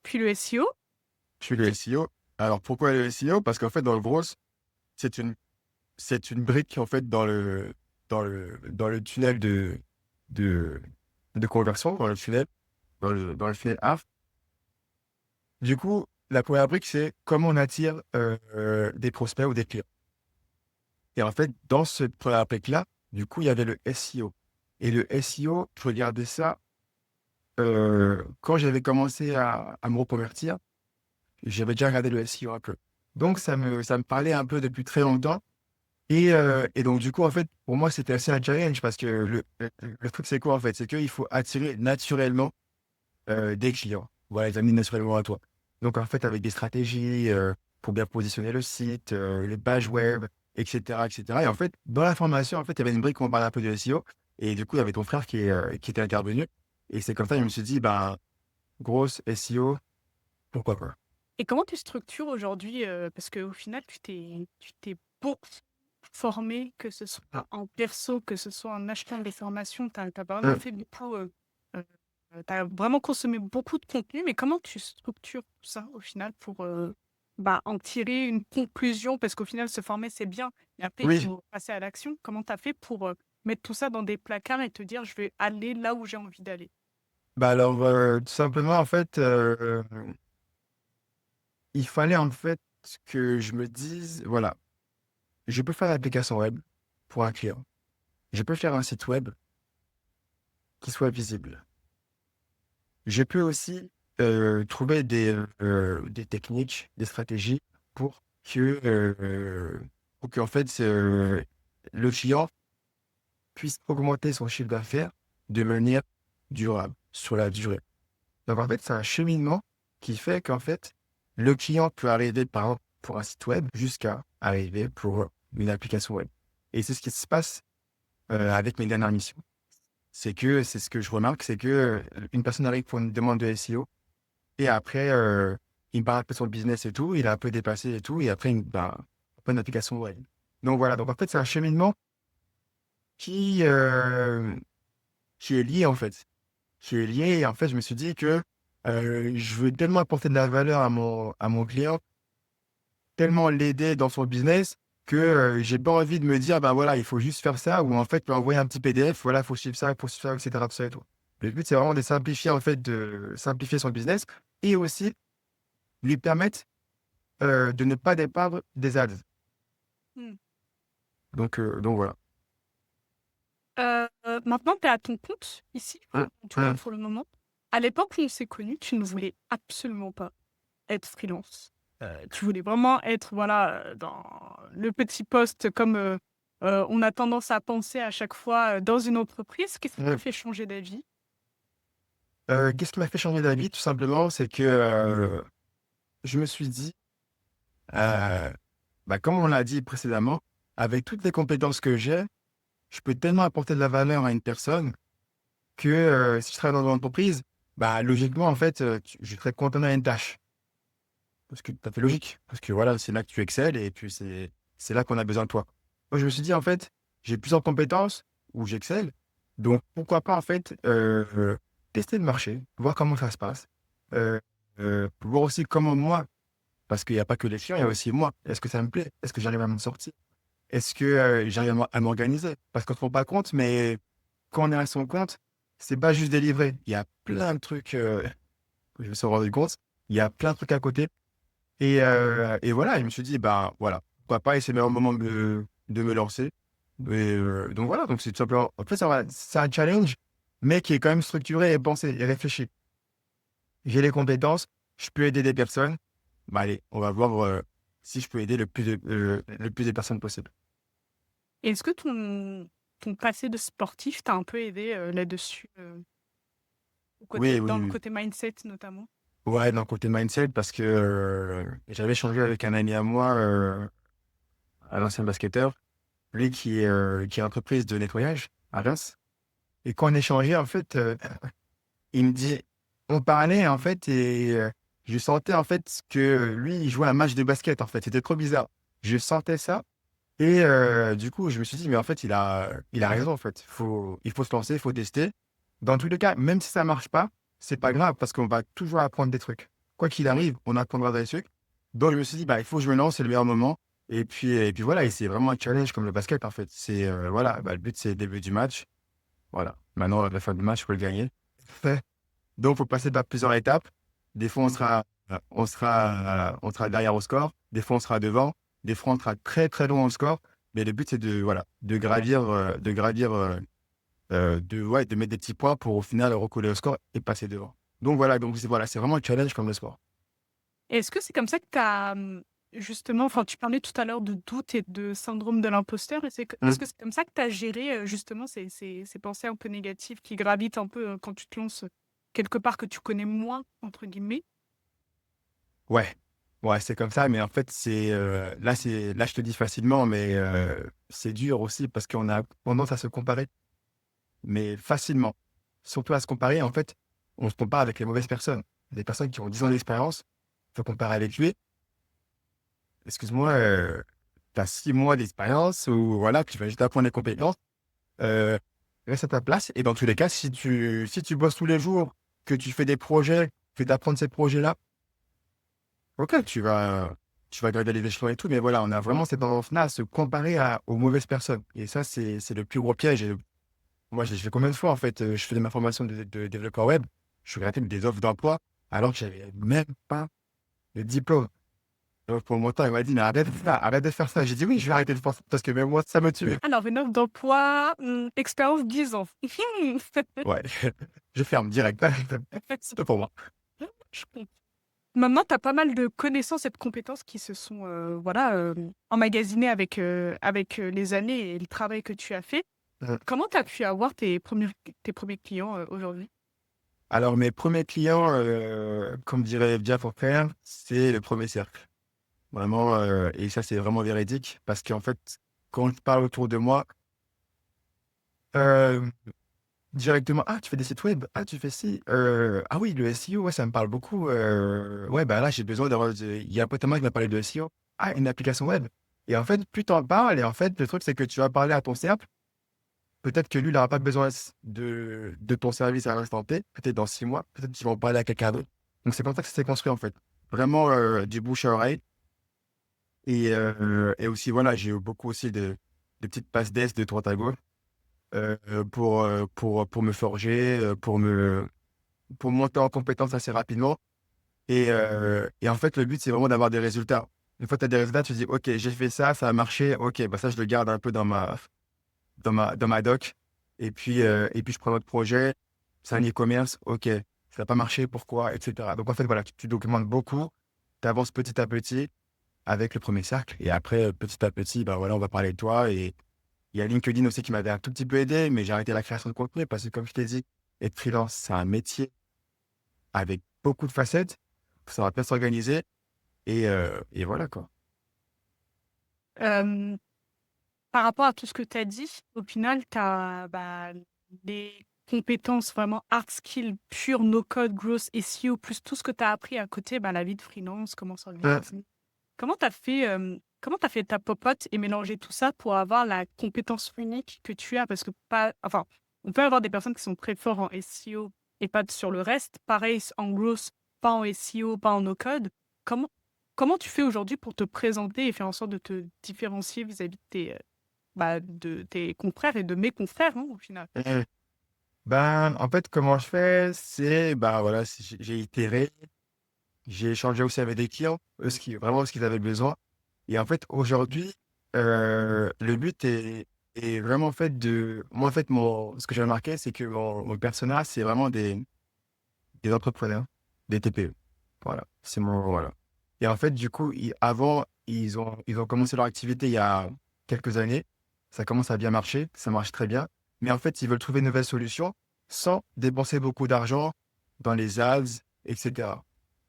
Puis le SEO? Je suis le SEO. Alors pourquoi le SEO? Parce qu'en fait, dans le gros, c'est une, c'est une brique en fait dans le tunnel de, de conversion, dans le tunnel, dans le tunnel A. Du coup, la première brique, c'est comment on attire des prospects ou des clients. Et en fait, dans cette première brique-là, du coup, il y avait le SEO. Et le SEO, je regardais ça quand j'avais commencé à me reconvertir. J'avais déjà regardé le SEO un peu. Donc, ça me parlait un peu depuis très longtemps. Et donc, du coup, en fait, pour moi, c'était assez un challenge parce que le truc, c'est quoi, en fait? C'est qu'il faut attirer naturellement des clients. Voilà, les amener naturellement à toi. Donc, en fait, avec des stratégies pour bien positionner le site, les pages web, etc., etc. Et en fait, dans la formation, en fait, il y avait une brique où on parlait un peu de SEO. Et du coup, il y avait ton frère qui était intervenu. Et c'est comme ça que je me suis dit, ben, grosse SEO, pourquoi pas? Et comment tu structures aujourd'hui, parce qu'au final, tu t'es beaucoup formé, que ce soit en perso, que ce soit en achetant des formations. Tu as vraiment Hum, fait beaucoup, tu as vraiment consommé beaucoup de contenu, mais comment tu structures tout ça au final pour, bah, en tirer une conclusion? Parce qu'au final, se former, c'est bien, mais après, il Oui, faut passer à l'action. Comment tu as fait pour, mettre tout ça dans des placards et te dire: «Je vais aller là où j'ai envie d'aller»? bah alors, tout simplement, en fait, il fallait en fait que je me dise, voilà, je peux faire l'application web pour un client. Je peux faire un site web qui soit visible. Je peux aussi trouver des techniques, des stratégies pour pour qu'en fait, le client puisse augmenter son chiffre d'affaires de manière durable, sur la durée. Donc en fait, c'est un cheminement qui fait qu'en fait, le client peut arriver, par exemple, pour un site web jusqu'à arriver pour une application web. Et c'est ce qui se passe avec mes dernières missions. C'est ce que je remarque, c'est que une personne arrive pour une demande de SEO et après, il me parle un peu sur le business et tout, il est un peu dépassé et tout, et après, une application web. Donc voilà, donc en fait, c'est un cheminement qui, euh, qui est lié en fait. Qui est lié, et en fait, je me suis dit que je veux tellement apporter de la valeur à mon client, tellement l'aider dans son business, que j'ai pas envie de me dire, ben voilà, il faut juste faire ça, ou en fait, lui envoyer un petit PDF, voilà, il faut suivre ça, etc. Tout ça et tout. Le but, c'est vraiment de simplifier, en fait, de simplifier son business et aussi lui permettre de ne pas dépendre des ads. Mmh. Donc voilà. Maintenant, tu es à ton compte ici, Hum, en tout cas hum. pour le moment. À l'époque où on s'est connus, tu ne voulais absolument pas être freelance. Tu voulais vraiment être, voilà, dans le petit poste comme, on a tendance à penser à chaque fois, dans une entreprise. Qu'est-ce qui t'a Hum. fait changer d'avis? Qu'est-ce qui m'a fait changer d'avis? Tout simplement, c'est que je me suis dit, euh, bah, comme on l'a dit précédemment, avec toutes les compétences que j'ai, je peux tellement apporter de la valeur à une personne que si je travaille dans une entreprise, bah, logiquement, en fait, je serais content à une tâche. Parce que tout à fait logique. Parce que voilà, c'est là que tu excelles et puis c'est là qu'on a besoin de toi. Moi, je me suis dit, en fait, j'ai plusieurs compétences où j'excelle. Donc, pourquoi pas, en fait, tester le marché, voir comment ça se passe. Euh, voir aussi comment moi, parce qu'il n'y a pas que les clients, il y a aussi moi. Est-ce que ça me plaît? Est-ce que j'arrive à m'en sortir? Est-ce que j'arrive à m'organiser? Parce qu'on ne se rend pas compte, mais quand on est à son compte, c'est pas juste délivrer. Il y a plein de trucs, je me suis rendu compte, il y a plein de trucs à côté. Et voilà, je me suis dit, bah voilà, pourquoi pas, et c'est le meilleur moment de me lancer. Donc voilà, donc c'est tout simplement, en fait, c'est un challenge, mais qui est quand même structuré et pensé et réfléchi. J'ai les compétences, je peux aider des personnes. Bah allez, on va voir si je peux aider le plus de personnes possible. Et est-ce que ton passé de sportif t'a un peu aidé, là-dessus, Oui, oui, dans le oui. côté mindset notamment? Ouais, d'un côté mindset, parce que j'avais changé avec un ami à moi, un ancien basketteur, lui qui est entreprise de nettoyage à Reims. Et quand on échangeait, en fait, il me dit, on parlait, en fait, et je sentais, en fait, que lui, il jouait un match de basket, en fait. C'était trop bizarre. Je sentais ça. Et du coup, je me suis dit, mais en fait, il a raison, en fait. Il faut se lancer, il faut tester. Dans tous les cas, même si ça marche pas, c'est pas grave, parce qu'on va toujours apprendre des trucs. Quoi qu'il Oui. arrive, on apprendra des trucs. Donc, je me suis dit, bah, il faut que je me lance, c'est le meilleur moment. Et puis voilà, et c'est vraiment un challenge comme le basket, en fait. C'est, voilà, bah, le but, c'est le début du match. Voilà. Maintenant, à la fin du match, il faut le gagner. Fait. Donc, il faut passer par plusieurs étapes. Des fois, on sera on sera derrière au score. Des fois, on sera devant. Des fois, on sera très, très loin au score. Mais le but, c'est de, voilà, ouais, de mettre des petits points pour au final recoller au score et passer devant. Donc voilà, voilà, c'est vraiment un challenge comme le sport. Et est-ce que c'est comme ça que tu as, justement, enfin, tu parlais tout à l'heure de doute et de syndrome de l'imposteur, et est-ce que c'est comme ça que tu as géré, justement ces pensées un peu négatives qui gravitent un peu, quand tu te lances, quelque part que tu connais «moins» entre guillemets? Ouais, ouais, c'est comme ça, mais en fait, là, je te dis facilement, mais c'est dur aussi parce qu'on a tendance à se comparer, mais facilement. Surtout à se comparer, en fait, on se compare avec les mauvaises personnes. Des personnes qui ont 10 ans d'expérience, se comparer avec lui. Excuse-moi, tu as 6 mois d'expérience ou voilà, tu vas juste apprendre les compétences. Heu, Reste à ta place et dans tous les cas, si tu bosses tous les jours, que tu fais des projets, que tu apprends ces projets-là, OK, tu vas gratter les échelons et tout, mais voilà, on a vraiment cette tendance-là à se comparer aux mauvaises personnes et ça, c'est le plus gros piège et moi, je l'ai fait combien de fois, en fait, je faisais ma formation de développeur web, je regardais des offres d'emploi alors que j'avais même pas le diplôme. Donc pour mon temps, il m'a dit: «Mais arrête de faire ça». J'ai dit: «Oui, je vais arrêter de faire ça parce que même moi, ça me tue». Alors une offre d'emploi, expérience 10 ans. Ouais, je ferme direct. C'est pas pour moi. Je comprends. Maintenant, tu as pas mal de connaissances et de compétences qui se sont, voilà, emmagasinées avec les années et le travail que tu as fait. Mmh. Comment tu as pu avoir tes premiers clients, aujourd'hui? Alors mes premiers clients, comme dirait Via pour faire, c'est le premier cercle. Vraiment, et ça, c'est vraiment véridique parce qu'en fait, quand je parle autour de moi, hem, directement: «Ah, tu fais des sites web? Ah, tu fais ci? Ah oui, le SEO, ouais, ça me parle beaucoup, ouais, bah, là, j'ai besoin d'avoir il y a un pote à moi qui m'a parlé de SEO. Ah, une application web». Et en fait, plus tu en parles et en fait, le truc, c'est que tu vas parler à ton cercle. Peut-être que lui, il aura pas besoin de ton service à l'instant T, peut-être dans 6 mois, peut-être qu'ils vont parler à quelqu'un d'autre. Donc c'est comme ça que ça s'est construit, en fait. Vraiment, du bouche à oreille et aussi, voilà, j'ai eu beaucoup aussi de petites passes d'ess de droite à gauche, pour me forger, pour monter en compétence assez rapidement et en fait, le but, c'est vraiment d'avoir des résultats. Une fois que tu as des résultats, tu te dis: «OK, j'ai fait ça, ça a marché. OK, bah, ça, je le garde un peu dans ma doc et puis je prends notre projet, c'est un e-commerce, OK, ça a pas marché, pourquoi? Et cetera. Donc en fait, voilà, tu documentes beaucoup, tu avances petit à petit avec le premier cercle et après, petit à petit, bah, voilà, on va parler de toi et il y a LinkedIn aussi qui m'avait un tout petit peu aidé, mais j'ai arrêté la création de contenu parce que comme je t'ai dit, être freelance, c'est un métier avec beaucoup de facettes, ça va bien s'organiser et voilà, quoi. Hem, Par rapport à tout ce que tu as dit, au final, tu as, bah, des compétences vraiment hard skill pure, no code, growth, SEO, plus tout ce que tu as appris à côté, bah, la vie de freelance, comment s'organiser. Comment tu as fait ta popote et mélanger tout ça pour avoir la compétence unique que tu as? Parce que pas enfin, on peut avoir des personnes qui sont très forts en SEO et pas sur le reste. Pareil en growth, pas en SEO, pas en no code. Comment comment tu fais aujourd'hui pour te présenter et faire en sorte de te différencier vis-à-vis de tes confrères et de mes confrères, hein, au final? Mmh. Ben, en fait, comment je fais? C'est, bah, voilà, j'ai itéré. J'ai échangé aussi avec des clients, eux, ce qu'ils avaient besoin et en fait, aujourd'hui, le but est vraiment en fait de moi, en fait, ce que j'ai remarqué, c'est que mon persona, c'est vraiment des entrepreneurs, des TPE. Voilà, voilà et en fait, du coup, avant, ils ont commencé leur activité il y a quelques années. Ça commence à bien marcher, ça marche très bien, mais en fait, ils veulent trouver une nouvelle solution sans dépenser beaucoup d'argent dans les ads et cetera.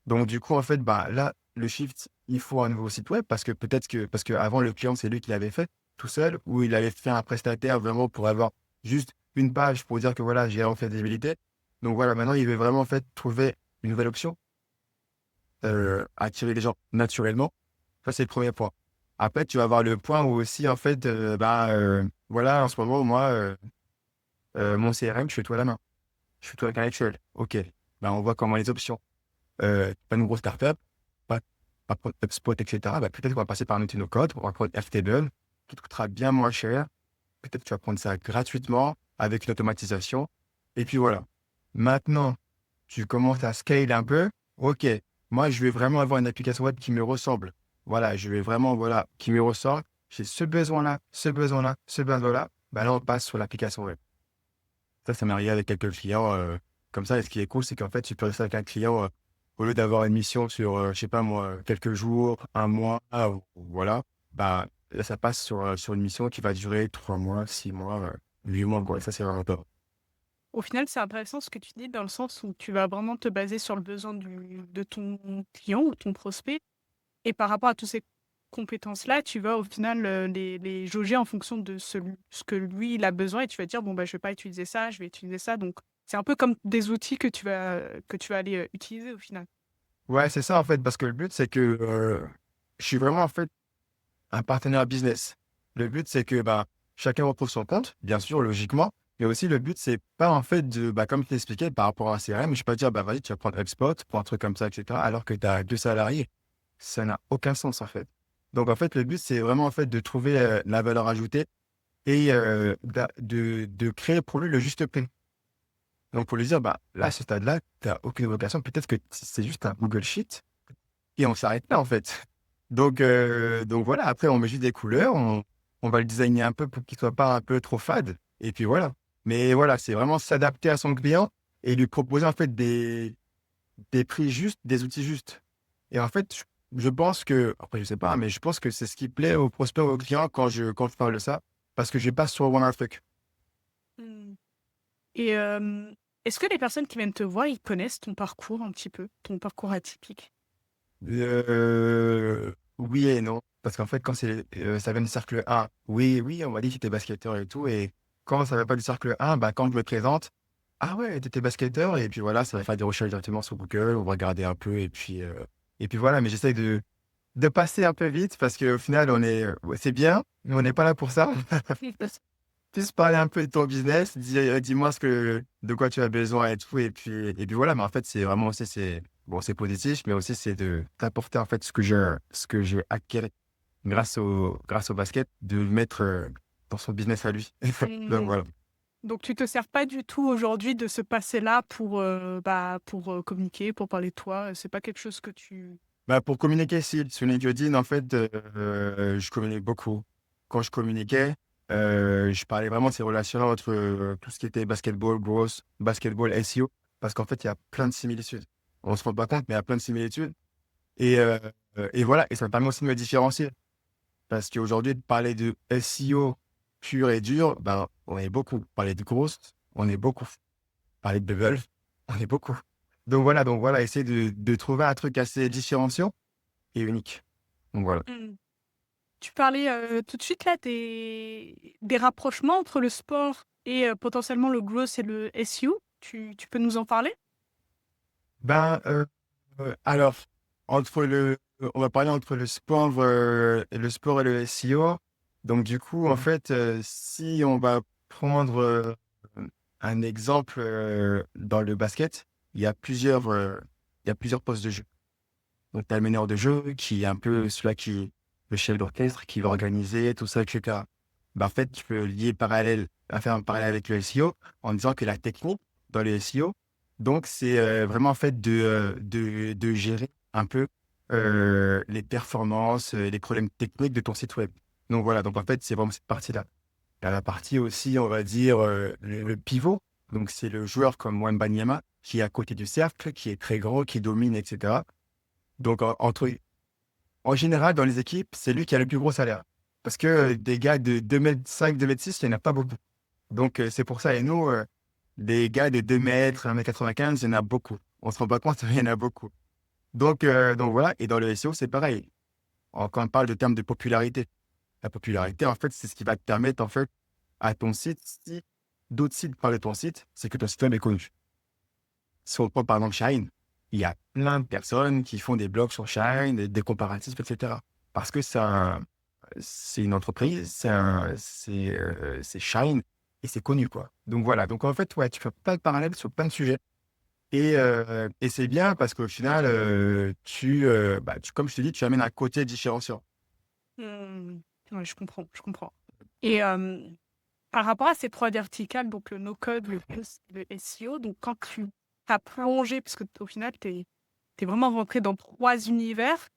Donc du coup, en fait, bah, là, le shift, il faut un nouveau site web parce qu'avant, le client, c'est lui qui l'avait fait tout seul ou il avait fait un prestataire vraiment pour avoir juste une page pour dire que voilà, j'ai en faisabilité. Donc voilà, maintenant, il veut vraiment en fait trouver une nouvelle option, attirer les gens naturellement. Ça, c'est le premier point. Après, tu vas avoir le point où aussi, en fait, voilà, en ce moment, moi, mon CRM, je fais tout à la main. Je fais tout avec un Excel. OK. Ben, on voit comment les options. Pas une grosse startup, pas pas prendre HubSpot et cetera, bah, peut-être qu'on va passer par un outil no code, on va prendre Airtable, qui te coûtera bien moins cher. Peut-être que tu vas prendre ça gratuitement avec une automatisation et puis voilà. Maintenant, tu commences à scale un peu. OK, Moi, je vais vraiment avoir une application web qui me ressemble. Voilà, je vais vraiment, voilà, qui me ressemble. J'ai ce besoin-là, ce besoin-là, ce besoin-là. Bah là, on passe sur l'application web. Ça m'est arrivé avec quelques clients comme ça. Et ce qui est cool, c'est qu'en fait, tu peux rester avec un client au lieu d'avoir une mission sur, je sais pas moi, quelques jours, un mois, voilà. Bah, là, ça passe sur une mission qui va durer 3 mois, 6 mois, 8 mois, quoi. Et ça, c'est vraiment top. Au final, c'est intéressant ce que tu dis dans le sens où tu vas vraiment te baser sur le besoin de ton client ou ton prospect. Et par rapport à toutes ces compétences-là, tu vas au final les jauger en fonction de ce que lui, il a besoin et tu vas dire, bon, bah, je vais pas utiliser ça, je vais utiliser ça. Donc, c'est un peu comme des outils que tu vas aller utiliser au final. Ouais, c'est ça, en fait, parce que le but, c'est que je suis vraiment, en fait, un partenaire business. Le but, c'est que bah, chacun retrouve son compte, bien sûr, logiquement. Mais aussi, le but, c'est pas en fait de, bah, comme je t'expliquais, par rapport à un CRM, je ne peux pas dire, bah, vas-y, tu vas prendre HubSpot pour un truc comme ça, etc., alors que tu as 2 salariés. Ça n'a aucun sens, en fait. Donc, en fait, le but, c'est vraiment, en fait, de trouver la valeur ajoutée et de créer pour lui le juste prix. Donc, pour lui dire, bah, là, à ce stade-là, tu n'as aucune vocation. Peut-être que c'est juste un Google Sheet et on s'arrête là, en fait. Donc voilà, après, on met juste des couleurs, on va le designer un peu pour qu'il soit pas un peu trop fade. Et puis voilà. Mais voilà, c'est vraiment s'adapter à son client et lui proposer en fait des prix justes, des outils justes. Et en fait, je pense que, après, je sais pas, mais je pense que c'est ce qui plaît aux prospects, aux clients quand je parle de ça, parce que je passe sur One Truc. Hmm. Et est-ce que les personnes qui viennent te voir, ils connaissent ton parcours un petit peu, ton parcours atypique? Oui et non. Parce qu'en fait, quand ça vient du cercle 1, oui, oui, on m'a dit que j'étais basketteur et tout. Et quand ça ne va pas du cercle 1, bah, quand je me présente, ah ouais, t'étais basketteur. Et puis voilà, ça va faire des recherches directement sur Google. On va regarder un peu. Et puis voilà, mais j'essaye de passer un peu vite parce qu'au final, ouais, c'est bien, mais on n'est pas là pour ça. Plus parler un peu de ton business, dis-moi de quoi tu as besoin et tout. Et puis voilà, mais en fait, c'est vraiment aussi, bon, c'est positif, mais aussi c'est de t'apporter en fait ce que j'ai acquis grâce au basket, de le mettre dans son business à lui. Donc Hmm. voilà. Donc, tu te sers pas du tout aujourd'hui de ce passé-là pour communiquer, pour parler de toi. C'est pas quelque chose que tu... Bah, pour communiquer, si, sur LinkedIn, en fait, je communique beaucoup. Quand je communiquais, je parlais vraiment de ces relations entre tout ce qui était basketball, growth, basketball, SEO, parce qu'en fait, il y a plein de similitudes. On ne se rend pas compte, mais il y a plein de similitudes. Et voilà, et ça me permet aussi de me différencier. Parce qu'aujourd'hui, de parler de SEO pur et dur, ben, on est beaucoup. Parler de growth, on est beaucoup. Parler de bubble, on est beaucoup. Donc voilà, essayer de trouver un truc assez différenciant et unique. Donc voilà. Hmm. Tu parlais tout de suite là des rapprochements entre le sport et potentiellement le growth et le SEO. Tu peux nous en parler? Alors, on va parler entre le sport et le SEO. Donc, du coup, en fait, si on va prendre un exemple dans le basket, il y a plusieurs postes de jeu. Donc, tu as le meneur de jeu qui est un peu celui qui, le chef d'orchestre, qui va organiser tout ça, etc. En fait, tu peux faire un parallèle avec le SEO en disant que la technique dans le SEO, donc, c'est vraiment en fait de gérer un peu les performances, les problèmes techniques de ton site web. Donc, voilà. Donc, en fait, c'est vraiment cette partie-là. Il y a la partie aussi, on va dire, le pivot. Donc, c'est le joueur comme Wembanyama qui est à côté du cercle, qui est très grand, qui domine, etc. Donc, en général, dans les équipes, c'est lui qui a le plus gros salaire. Parce que des gars de 2,5 m, 2,6 m, il n'y en a pas beaucoup. Donc, c'est pour ça. Et nous, des gars de 2 mètres, 1,95 m, il y en a beaucoup. On se rend pas compte, mais il y en a beaucoup. Donc voilà. Et dans le SEO, c'est pareil. Quand on parle de termes de popularité, la popularité, en fait, c'est ce qui va te permettre, en fait, à ton site, si d'autres sites parlent de ton site, c'est que ton site web est connu. Si on prend par exemple Shine, il y a plein de personnes qui font des blogs sur Shine, des comparatifs, etc. Parce que c'est une entreprise, c'est Shine et c'est connu, quoi. Donc voilà. Donc en fait, ouais, tu fais plein de parallèles sur plein de sujets. Et c'est bien parce qu'au final, comme je te dis, tu amènes un côté différenciant. Hmm. Ouais, je comprends, je comprends. Et par rapport à ces trois verticales, donc le no-code, le plus, le SEO, donc quand tu as plongé, parce que au final, tu es vraiment rentré dans 3 univers.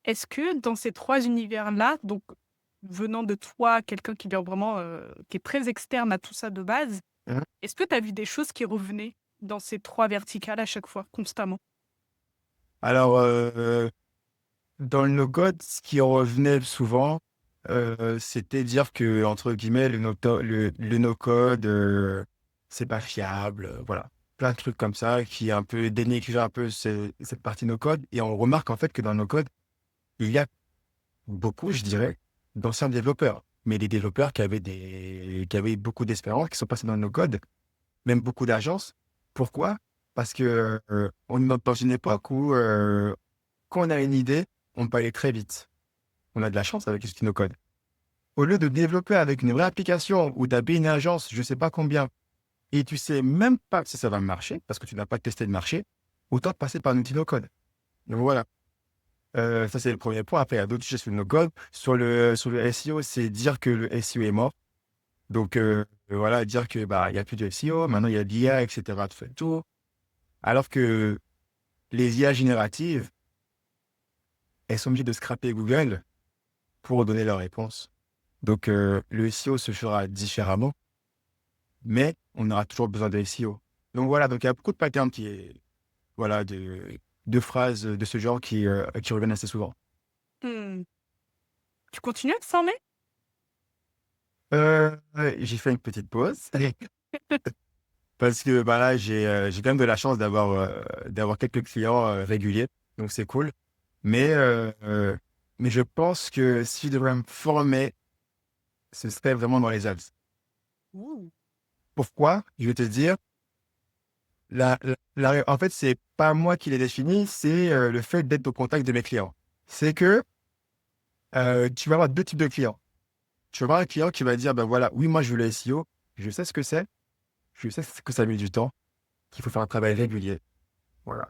Est-ce que dans ces 3 univers-là, donc venant de toi, quelqu'un qui vient vraiment, qui est très externe à tout ça de base, Mmh. est-ce que tu as vu des choses qui revenaient dans ces 3 verticales à chaque fois, constamment? Alors, dans le no-code, ce qui revenait souvent, c'était dire que entre guillemets le no-code, c'est pas fiable, voilà. Plein de trucs comme ça qui un peu dénigrent un peu cette partie no-code et on remarque en fait que dans le no-code, il y a beaucoup, je dirais, d'anciens développeurs, mais des développeurs qui avaient beaucoup d'expérience, qui sont passés dans le no-code, même beaucoup d'agences. Pourquoi? Parce que, on est dans une époque où, quand on a une idée, on peut aller très vite. On a de la chance avec les no-code. Au lieu de développer avec une vraie application où tu as payé une agence, je sais pas combien, et tu sais même pas si ça va marcher, parce que tu n'as pas testé le marché, autant passer par un outil no-code. Donc voilà, ça c'est le premier point. Après, il y a d'autres choses sur le no-code. Sur le SEO, c'est dire que le SEO est mort. Donc voilà, dire que bah il y a plus de SEO, maintenant il y a de l'IA, etc. Tout fait le tour. Alors que les IA génératives, elles sont obligées de scraper Google pour donner leurs réponses. Donc le SEO se fera différemment, mais on aura toujours besoin de SEO. Donc voilà, donc il y a beaucoup de patterns voilà, de phrases de ce genre qui reviennent assez souvent. Mmh. Tu continues à te former? J'ai fait une petite pause parce que bah là, j'ai quand même de la chance d'avoir quelques clients réguliers, donc c'est cool. Mais, mais je pense que si je devrais me former, ce serait vraiment dans les ads. Ouh. Pourquoi? Je vais te dire, en fait, c'est pas moi qui l'ai défini, c'est le fait d'être au contact de mes clients. C'est que tu vas avoir deux types de clients. Tu vas avoir un client qui va dire, ben voilà, oui, moi je veux le SEO, je sais ce que c'est, je sais que ça met du temps, qu'il faut faire un travail régulier. Voilà.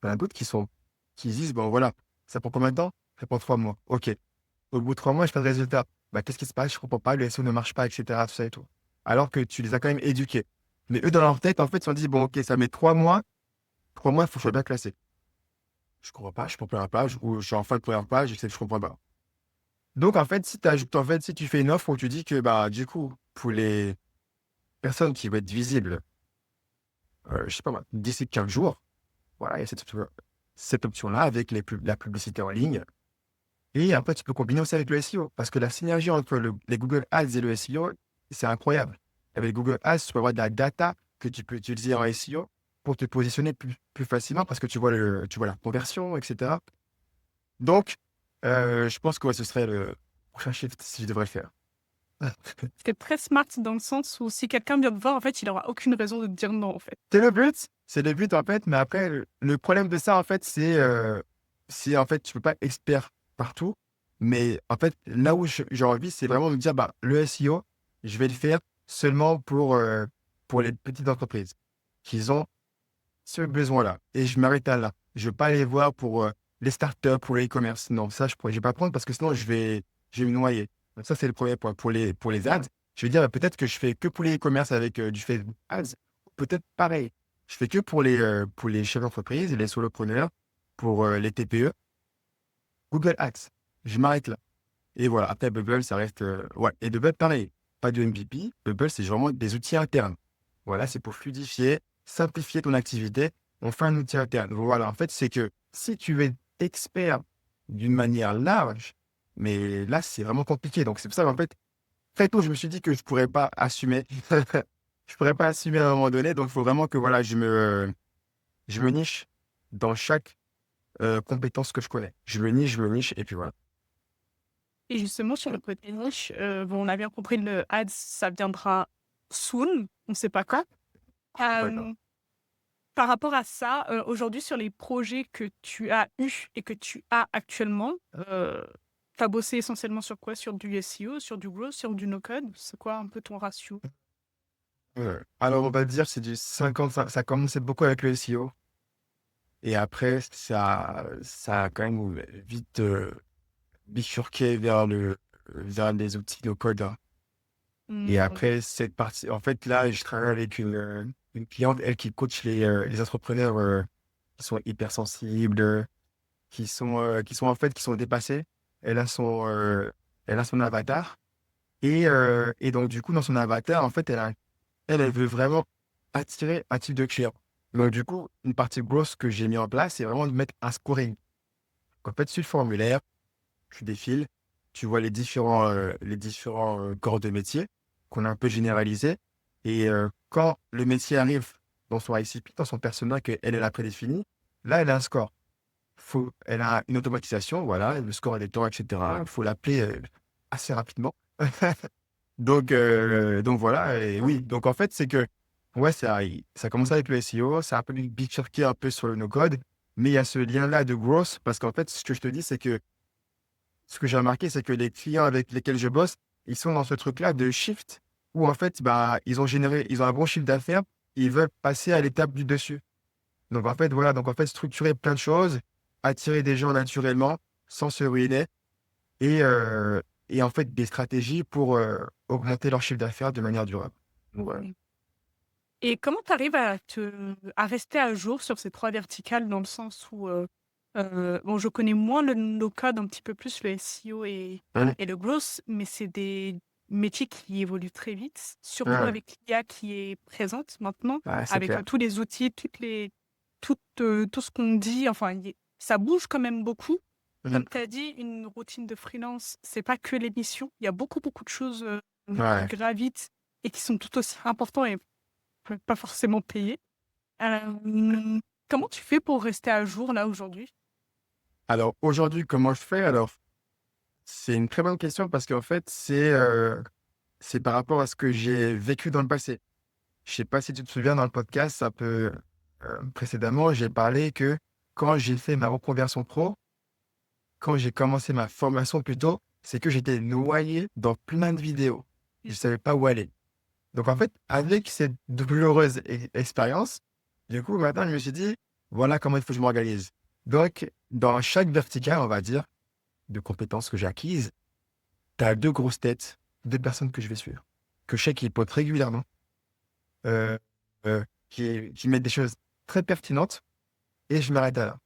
Il y en a d'autres qui disent, bon voilà, ça prend combien de temps? Ça prend 3 mois. Ok. Au bout de 3 mois, je pas de résultat. Bah, qu'est-ce qui se passe? Je comprends pas, le SEO ne marche pas, etc. Tout ça et tout. Alors que tu les as quand même éduqués. Mais eux, dans leur tête, en fait, ils se sont dit, bon, ok, ça met 3 mois. 3 mois, il faut que je sois bien classé. Je comprends pas, je suis pour première page, ou je suis en fin de première page, et que je comprends pas. Donc, en fait, si tu fais une offre où tu dis que, bah, du coup, pour les personnes qui vont être visibles, je sais pas moi, d'ici 15 jours, voilà, il y a cette option-là avec la publicité en ligne. Et après, tu peux combiner aussi avec le SEO. Parce que la synergie entre les Google Ads et le SEO, c'est incroyable. Avec Google Ads, tu peux avoir de la data que tu peux utiliser en SEO pour te positionner plus facilement parce que tu vois la conversion, etc. Donc, je pense que ouais, ce serait le prochain shift si je devrais le faire. C'est très smart dans le sens où si quelqu'un vient te voir, en fait, il aura aucune raison de te dire non, en fait. C'est le but. C'est le but, en fait. Mais après, le problème de ça, en fait, c'est en fait, tu peux pas être expert partout. Mais en fait, là où j'ai envie, c'est vraiment de me dire, bah, le SEO, je vais le faire seulement pour les petites entreprises qui ont ce besoin-là. Et je m'arrête à là. Je ne veux pas aller voir pour les startups, pour les e-commerce. Non, ça, je ne vais pas prendre parce que sinon, je vais me noyer. Donc ça, c'est le premier point. Pour les ads, je vais dire, bah, peut-être que je fais que pour les e-commerce avec du Facebook Ads. Peut-être pareil. Je fais que pour les chefs d'entreprise, les solopreneurs, pour les TPE. Google Ads. Je m'arrête là. Et voilà. Après, Bubble, ça reste. Ouais. Et Bubble, pareil. Pas de MVP. Bubble, c'est vraiment des outils internes. Voilà, c'est pour fluidifier, simplifier ton activité. On fait un outil interne. Voilà, en fait, c'est que si tu es expert d'une manière large, mais là, c'est vraiment compliqué. Donc, c'est pour ça qu'en fait, très tôt, je me suis dit que je pourrais pas assumer. Je pourrais pas assumer à un moment donné. Donc, il faut vraiment que voilà, je me niche dans chaque compétence que je connais. Je me niche, et puis voilà. Et justement, sur le côté niche, bon, on a bien compris, le ads, ça viendra soon, on ne sait pas quand. D'accord. Hem, Par rapport à ça, aujourd'hui, sur les projets que tu as eus et que tu as actuellement, tu as bossé essentiellement sur quoi? Sur du SEO, sur du growth, sur du no-code? C'est quoi un peu ton ratio? Alors, on va dire, c'est du 50, ça a commencé beaucoup avec le SEO. Et après, ça a quand même vite bifurqué vers les outils no code, hein. Et Mmh. après, cette partie, en fait, là, je travaille avec une cliente, elle qui coach les entrepreneurs qui sont hypersensibles, qui sont en fait, qui sont dépassées. Elle a elle a son avatar. Et donc, du coup, dans son avatar, en fait, elle veut vraiment attirer un type de client. Donc, du coup, une partie grosse que j'ai mis en place, c'est vraiment de mettre un scoring. En fait, sur le formulaire, tu défiles, tu vois les différents corps de métier qu'on a un peu généralisés. Et quand le métier arrive dans son ICP, dans son persona qu'elle a prédéfini, là, elle a un score. Elle a une automatisation, voilà, le score est des temps, etc. Il faut l'appeler assez rapidement. Donc voilà, et oui. Donc en fait, c'est que, ouais, ça commence avec le SEO, ça a un peu bifurqué un peu sur le no-code, mais il y a ce lien-là de growth, parce qu'en fait, ce que je te dis, c'est que ce que j'ai remarqué, c'est que les clients avec lesquels je bosse, ils sont dans ce truc-là de shift, où en fait, bah, ils ont un bon chiffre d'affaires, ils veulent passer à l'étape du dessus. Donc en fait, voilà, donc en fait, structurer plein de choses, attirer des gens naturellement, sans se ruiner, et, euh, et en fait, des stratégies pour augmenter leur chiffre d'affaires de manière durable. Donc, voilà. Mmh. Et comment tu arrives à rester à jour sur ces 3 verticales dans le sens où, bon, je connais moins le no-code, un petit peu plus le SEO Ouais, et le growth, mais c'est des métiers qui évoluent très vite, surtout ouais, avec l'IA qui est présente maintenant, ouais, c'est avec, clair. tous les outils, tout ce qu'on dit, enfin, ça bouge quand même beaucoup. Mhm. Comme tu as dit, une routine de freelance, c'est pas que l'émission. Il y a beaucoup, beaucoup de choses, qui Ouais. gravitent et qui sont tout aussi importantes et pas forcément payées. Hem, Comment tu fais pour rester à jour là aujourd'hui? Alors aujourd'hui, comment je fais? Alors, c'est une très bonne question parce qu'en fait, c'est par rapport à ce que j'ai vécu dans le passé. Je sais pas si tu te souviens dans le podcast, un peu précédemment, j'ai parlé que quand j'ai fait ma reconversion pro, quand j'ai commencé ma formation plutôt, c'est que j'étais noyé dans plein de vidéos. Je Mmh. savais pas où aller. Donc en fait, avec cette douloureuse expérience, du coup, maintenant, je me suis dit, voilà comment il faut que je m'organise. Donc, dans chaque verticale, on va dire, de compétences que j'ai acquises, tu as deux grosses têtes, deux personnes que je vais suivre, que je sais qui postent régulièrement, euh, qui mettent des choses très pertinentes, et je m'arrête à là.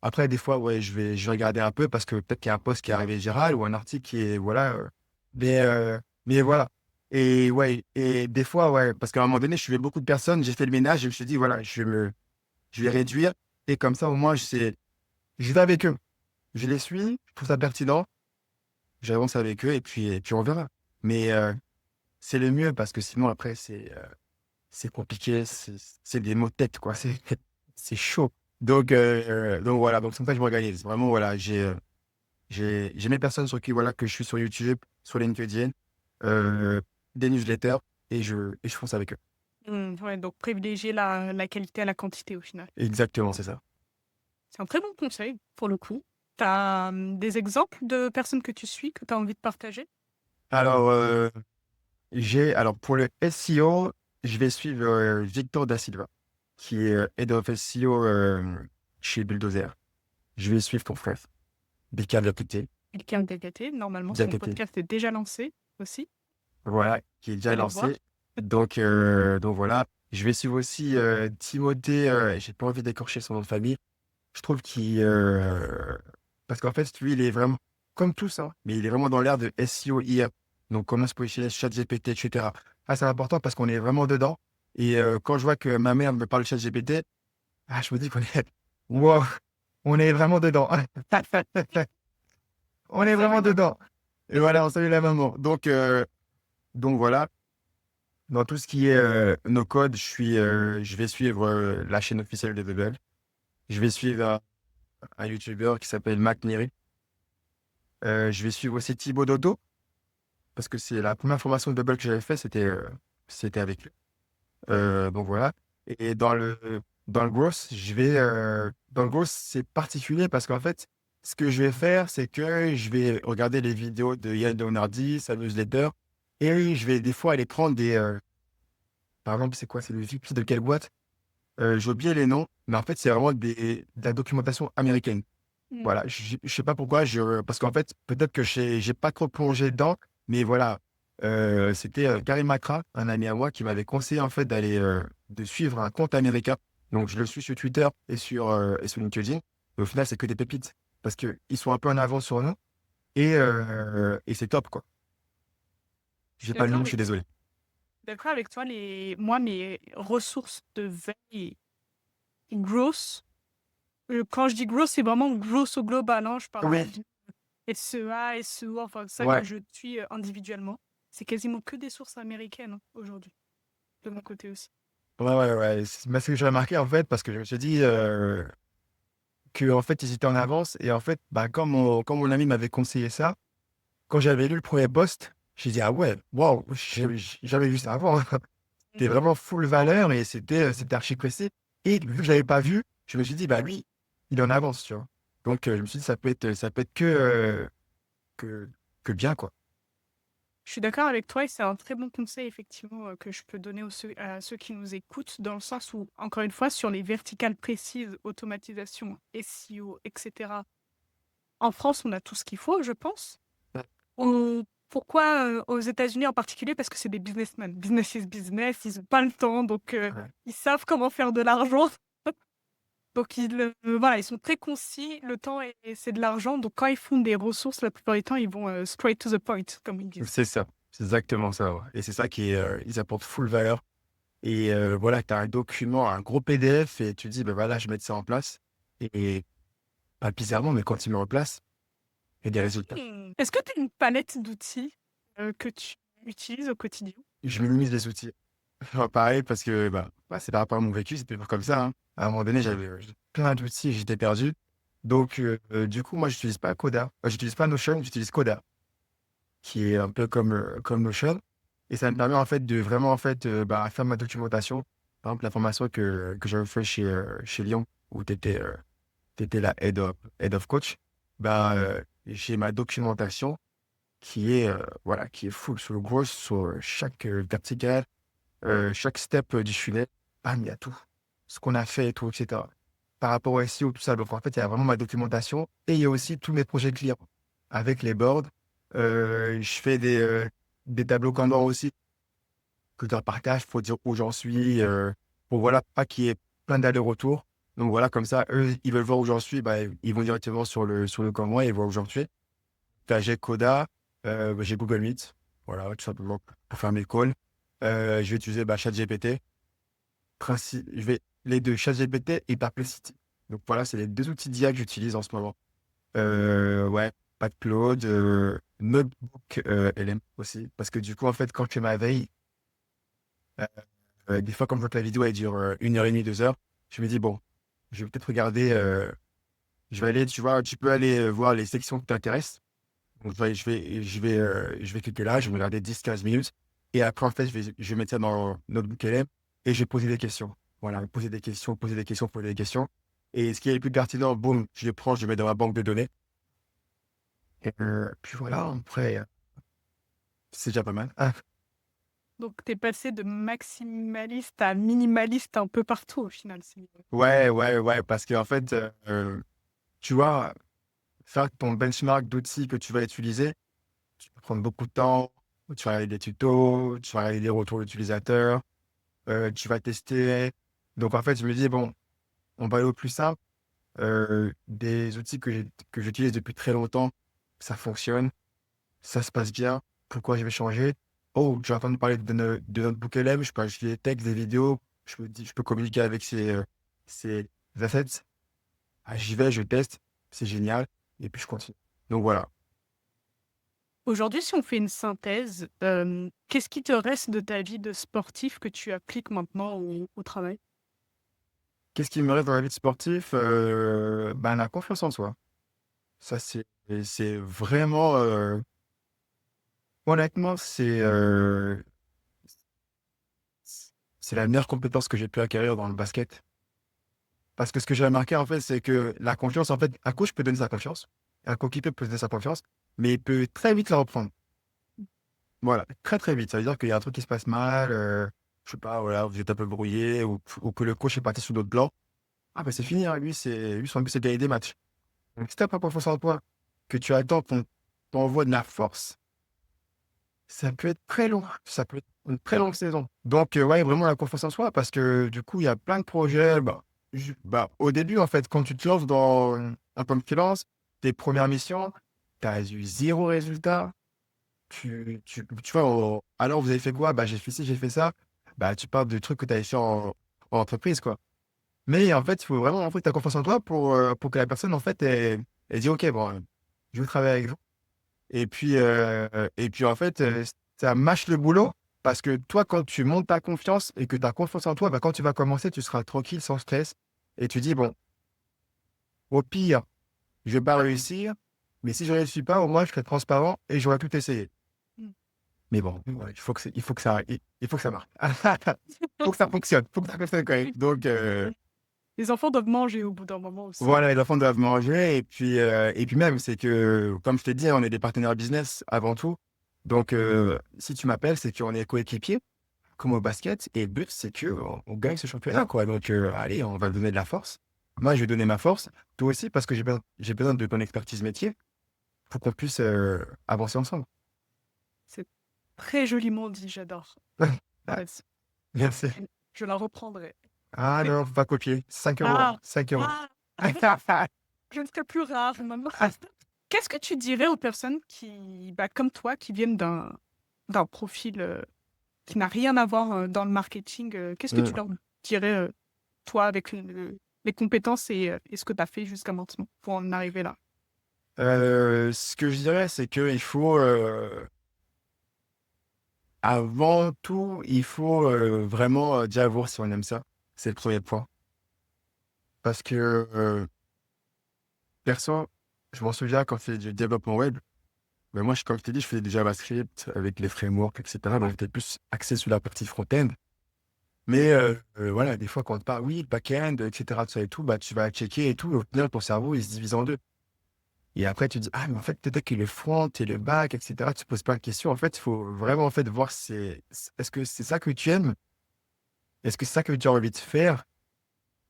Après, des fois, ouais, je vais regarder un peu parce que peut-être qu'il y a un post qui est arrivé viral ou un article qui est, voilà, mais voilà. Et ouais, et des fois, ouais, parce qu'à un moment donné, je suivais beaucoup de personnes, j'ai fait le ménage, et je me suis dit, voilà, je vais réduire, et comme ça, au moins, je vais avec eux. Je les suis, je trouve ça pertinent, j'avance avec eux, et puis on verra. Mais c'est le mieux parce que sinon, après, c'est compliqué, c'est des mots de tête, quoi. C'est chaud. Donc voilà, donc c'est comme ça que je m'organise. Vraiment, voilà, j'ai mes personnes sur qui, voilà, que je suis sur YouTube, sur LinkedIn, euh, des newsletters, et je fonce avec eux. Ouais, donc privilégier la qualité à la quantité au final. Exactement, c'est ça. C'est un très bon conseil pour le coup. Tu as, des exemples de personnes que tu suis, que tu as envie de partager? Alors, alors pour le SEO, je vais suivre Victor Da Silva, qui est Head of SEO chez Bulldozer. Je vais suivre ton frère, Bika Diakité. Quelqu'un d'Agaté, normalement son Diakité. podcast est déjà lancé aussi. Voilà, qui est déjà Allez le voir. lancé. Donc voilà. Je vais suivre aussi Timothée, j'ai pas envie d'écorcher son nom de famille. Je trouve qu'il. Parce qu'en fait, lui, il est vraiment, comme tous, hein, mais il est vraiment dans l'ère de SEO IA. Donc, comment se positionner sur ChatGPT, etc. Ah, c'est important parce qu'on est vraiment dedans. Et quand je vois que ma mère me parle de ChatGPT, ah, je me dis qu'on est. Wow, on est vraiment dedans. On est Salut vraiment maman. dedans. Et voilà, on salue la maman. Donc voilà. Dans tout ce qui est no code, je vais suivre la chaîne officielle de Bubble. Je vais suivre un YouTuber qui s'appelle Mac Neri. Je vais suivre aussi Thibaut Dodo, parce que c'est la première formation de Bubble que j'avais fait, c'était avec lui. Donc voilà. Et dans le growth, dans le growth, c'est particulier parce qu'en fait, ce que je vais faire, c'est que je vais regarder les vidéos de Yann Leonardi, sa newsletter, et je vais des fois aller prendre par exemple, c'est quoi? C'est le VP de quelle boîte? J'ai oublié les noms, mais en fait, c'est vraiment de la documentation américaine. Mmh. Voilà, je sais pas pourquoi, parce qu'en fait, peut-être que j'ai pas trop plongé dedans, mais voilà, c'était Karim Makra, un ami à moi, qui m'avait conseillé en fait de suivre un compte américain Donc, je le suis sur Twitter et sur LinkedIn. Et au final, c'est que des pépites. Parce qu'ils sont un peu en avance sur nous. Et c'est top, quoi. Je suis J'ai pas le d'accord nom, je suis avec toi. désolé. D'accord avec toi, moi, mes ressources de veille grosses, quand je dis gross, c'est vraiment gross au global, hein. Je parle pas Oui. de SEA, SEO, enfin ça que Ouais. je suis individuellement. C'est quasiment que des sources américaines hein, aujourd'hui, de mon côté aussi. Ouais, ouais, ouais. C'est ce que j'ai remarqué, en fait, parce que je me suis dit que, en fait, ils étaient en avance. Et en fait, bah, quand mon ami m'avait conseillé ça, quand j'avais lu le premier post, j'ai dit, ah ouais, waouh, j'ai jamais vu ça avant. C'était Mhm. vraiment full valeur et c'était archi précis. Et vu que je l'avais pas vu, je me suis dit, bah lui, il est en avance, tu vois. Donc, je me suis dit, ça peut être que, que bien, quoi. Je suis d'accord avec toi et c'est un très bon conseil effectivement que je peux donner à ceux qui nous écoutent dans le sens où, encore une fois, sur les verticales précises, automatisation, SEO, etc. En France, on a tout ce qu'il faut, je pense. Ouais. Pourquoi aux États-Unis en particulier? Parce que c'est des businessmen. Business is business, ils n'ont pas le temps, donc Ouais. ils savent comment faire de l'argent. Donc voilà, ils sont très concis, le temps c'est de l'argent. Donc quand ils font des ressources, la plupart du temps, ils vont straight to the point, comme ils disent. C'est ça. C'est exactement ça, ouais. Et c'est ça ils apportent full valeur. Et voilà, tu as un document, un gros PDF et tu dis, ben voilà, je vais mettre ça en place. Et pas bizarrement, mais quand il me replace, il y a des résultats. Est-ce que tu as une palette d'outils que tu utilises au quotidien? Je minimise les outils. Enfin, pareil, parce que bah, ouais, c'est par rapport à mon vécu, c'est toujours comme ça, hein. À un moment donné, j'avais plein d'outils et j'étais perdu. Donc, du coup, moi, j'utilise pas Coda. J'utilise pas Notion, j'utilise Coda, qui est un peu comme Notion. Et ça me permet, en fait, de vraiment, en fait, bah, faire ma documentation. Par exemple, la formation que j'avais fait chez Lyon, où tu étais, la head of coach, bah, j'ai ma documentation voilà, qui est full sur le gros, sur chaque verticale, chaque step du funnel, bam, il y a tout. Ce qu'on a fait et tout, etc. Par rapport au SEO, tout ça. Donc, en fait, il y a vraiment ma documentation et il y a aussi tous mes projets clients avec les boards. Je fais des tableaux Kanban aussi que je leur partage pour dire où j'en suis, pour voilà, pas qu'il y ait plein d'allers-retours. Donc, voilà, comme ça, eux, ils veulent voir où j'en suis, bah, ils vont directement sur le Kanban et voir où j'en suis. Là, j'ai Coda, j'ai Google Meet, voilà, tout simplement pour faire mes calls. Je vais utiliser bah, ChatGPT. Les deux, ChatGPT et Perplexity. Donc voilà, c'est les deux outils d'IA que j'utilise en ce moment. Ouais, pas de Claude, Notebook LM aussi. Parce que du coup, en fait, quand je fais ma veille, euh, des fois, quand je vois que la vidéo elle dure 1 heure et demie, 2 heures, je me dis, bon, je vais peut-être regarder, je vais aller, tu vois, tu peux aller voir les sections qui t'intéressent. Donc, je vais cliquer là, je vais regarder 10 15 minutes. Et après, en fait, je vais mettre ça dans Notebook LM et je vais poser des questions. Voilà, poser des questions, poser des questions, poser des questions. Et ce qui est le plus pertinent, boum, je les prends, je les mets dans ma banque de données. Et puis voilà, après, c'est déjà pas mal. Ah, Donc, tu es passé de maximaliste à minimaliste un peu partout au final. ouais, ouais, ouais, parce qu'en fait, tu vois, faire ton benchmark d'outils que tu vas utiliser, tu peux prendre beaucoup de temps. Tu vas regarder des tutos, tu vas regarder des retours d'utilisateurs, tu vas tester. Donc, en fait, je me dis, bon, on va aller au plus simple. Des outils que j'utilise depuis très longtemps, ça fonctionne, ça se passe bien. Pourquoi je vais changer? Oh, j'ai entendu parler de Notebook LM, je peux ajouter des textes, des vidéos, je peux communiquer avec ces assets. Ah, j'y vais, je teste, c'est génial, et puis je continue. Donc voilà. Aujourd'hui, si on fait une synthèse, qu'est-ce qui te reste de ta vie de sportif que tu appliques maintenant au travail? Qu'est-ce qui me reste dans la vie de sportif? Ben, la confiance en soi. Ça, c'est vraiment, honnêtement, c'est la meilleure compétence que j'ai pu acquérir dans le basket. Parce que ce que j'ai remarqué, en fait, c'est que la confiance, en fait, un coach peut donner sa confiance, un coéquipier peut donner sa confiance, mais il peut très vite la reprendre. Voilà, très très vite. Ça veut dire qu'il y a un truc qui se passe mal, je sais pas, voilà, vous êtes un peu brouillé, ou que le coach est parti sur d'autres plans. Ah ben c'est fini, hein, lui, son but c'est de gagner des matchs. Donc si t'as pas confiance en toi, que tu attends qu'on t'envoie de la force, ça peut être très long. Ça peut être une très longue saison. Donc, ouais, vraiment la confiance en soi parce que du coup, il y a plein de projets. Au début, en fait, quand tu te lances dans un plan de freelance, tes premières missions, tu as eu 0 résultat. Tu vois, alors vous avez fait quoi? Bah, j'ai fait ci, j'ai fait ça. Bah, tu parles de trucs que tu avais fait en entreprise, quoi. Mais en fait, il faut vraiment montrer que tu as confiance en toi pour que la personne, en fait, elle dit, OK, bon, je veux travailler avec vous. Et puis en fait, ça mâche le boulot parce que toi, quand tu montes ta confiance et que tu as confiance en toi, bah, quand tu vas commencer, tu seras tranquille, sans stress. Et tu dis, bon, au pire, je vais pas réussir, mais si je ne réussis pas, au moins, je serai transparent et j'aurai tout essayé. Mmh. Mais bon, ouais, il faut que ça marche. Il faut que ça fonctionne. Il faut que ça fonctionne quand même. Donc, Les enfants doivent manger au bout d'un moment aussi. voilà, les enfants doivent manger. Et puis même, c'est que, comme je t'ai dit, on est des partenaires business avant tout. Donc, si tu m'appelles, c'est qu'on est coéquipiers, comme au basket. Et le but, c'est qu'on gagne ce championnat, quoi. Donc, allez, on va donner de la force. Moi, je vais donner ma force. Toi aussi, parce que j'ai besoin de ton expertise métier pour qu'on puisse avancer ensemble. C'est très joliment dit, j'adore. Ah, Vas-y, merci. je la reprendrai. Ah Mais non, faut pas copier. 5 euros. ah! 5 euros. Ah! Je ne serai plus rare maintenant. Qu'est-ce que tu dirais aux personnes qui, bah, comme toi, qui viennent d'un profil, qui n'a rien à voir, dans le marketing, qu'est-ce que tu leur dirais, toi, avec les compétences et ce que tu as fait jusqu'à maintenant pour en arriver là? Ce que je dirais, c'est qu'il faut, avant tout, il faut vraiment déjà voir si on aime ça. C'est le premier point. Parce que, perso, je m'en souviens quand c'est du développement web, ben moi, comme je t'ai dit, je faisais du JavaScript avec les frameworks, etc. Donc, j'étais plus axé sur la partie front-end. Mais voilà, des fois, quand on te parle, oui, le back-end, etc., tout ça et tout, bah, tu vas checker et tout. Et au final, ton cerveau, il se divise en deux. Et après, tu dis, ah, mais en fait, peut-être que le front et le back, etc., tu te poses plein de questions. En fait, il faut vraiment en fait, voir si est-ce que c'est ça que tu aimes? Est-ce que c'est ça que tu as envie de faire?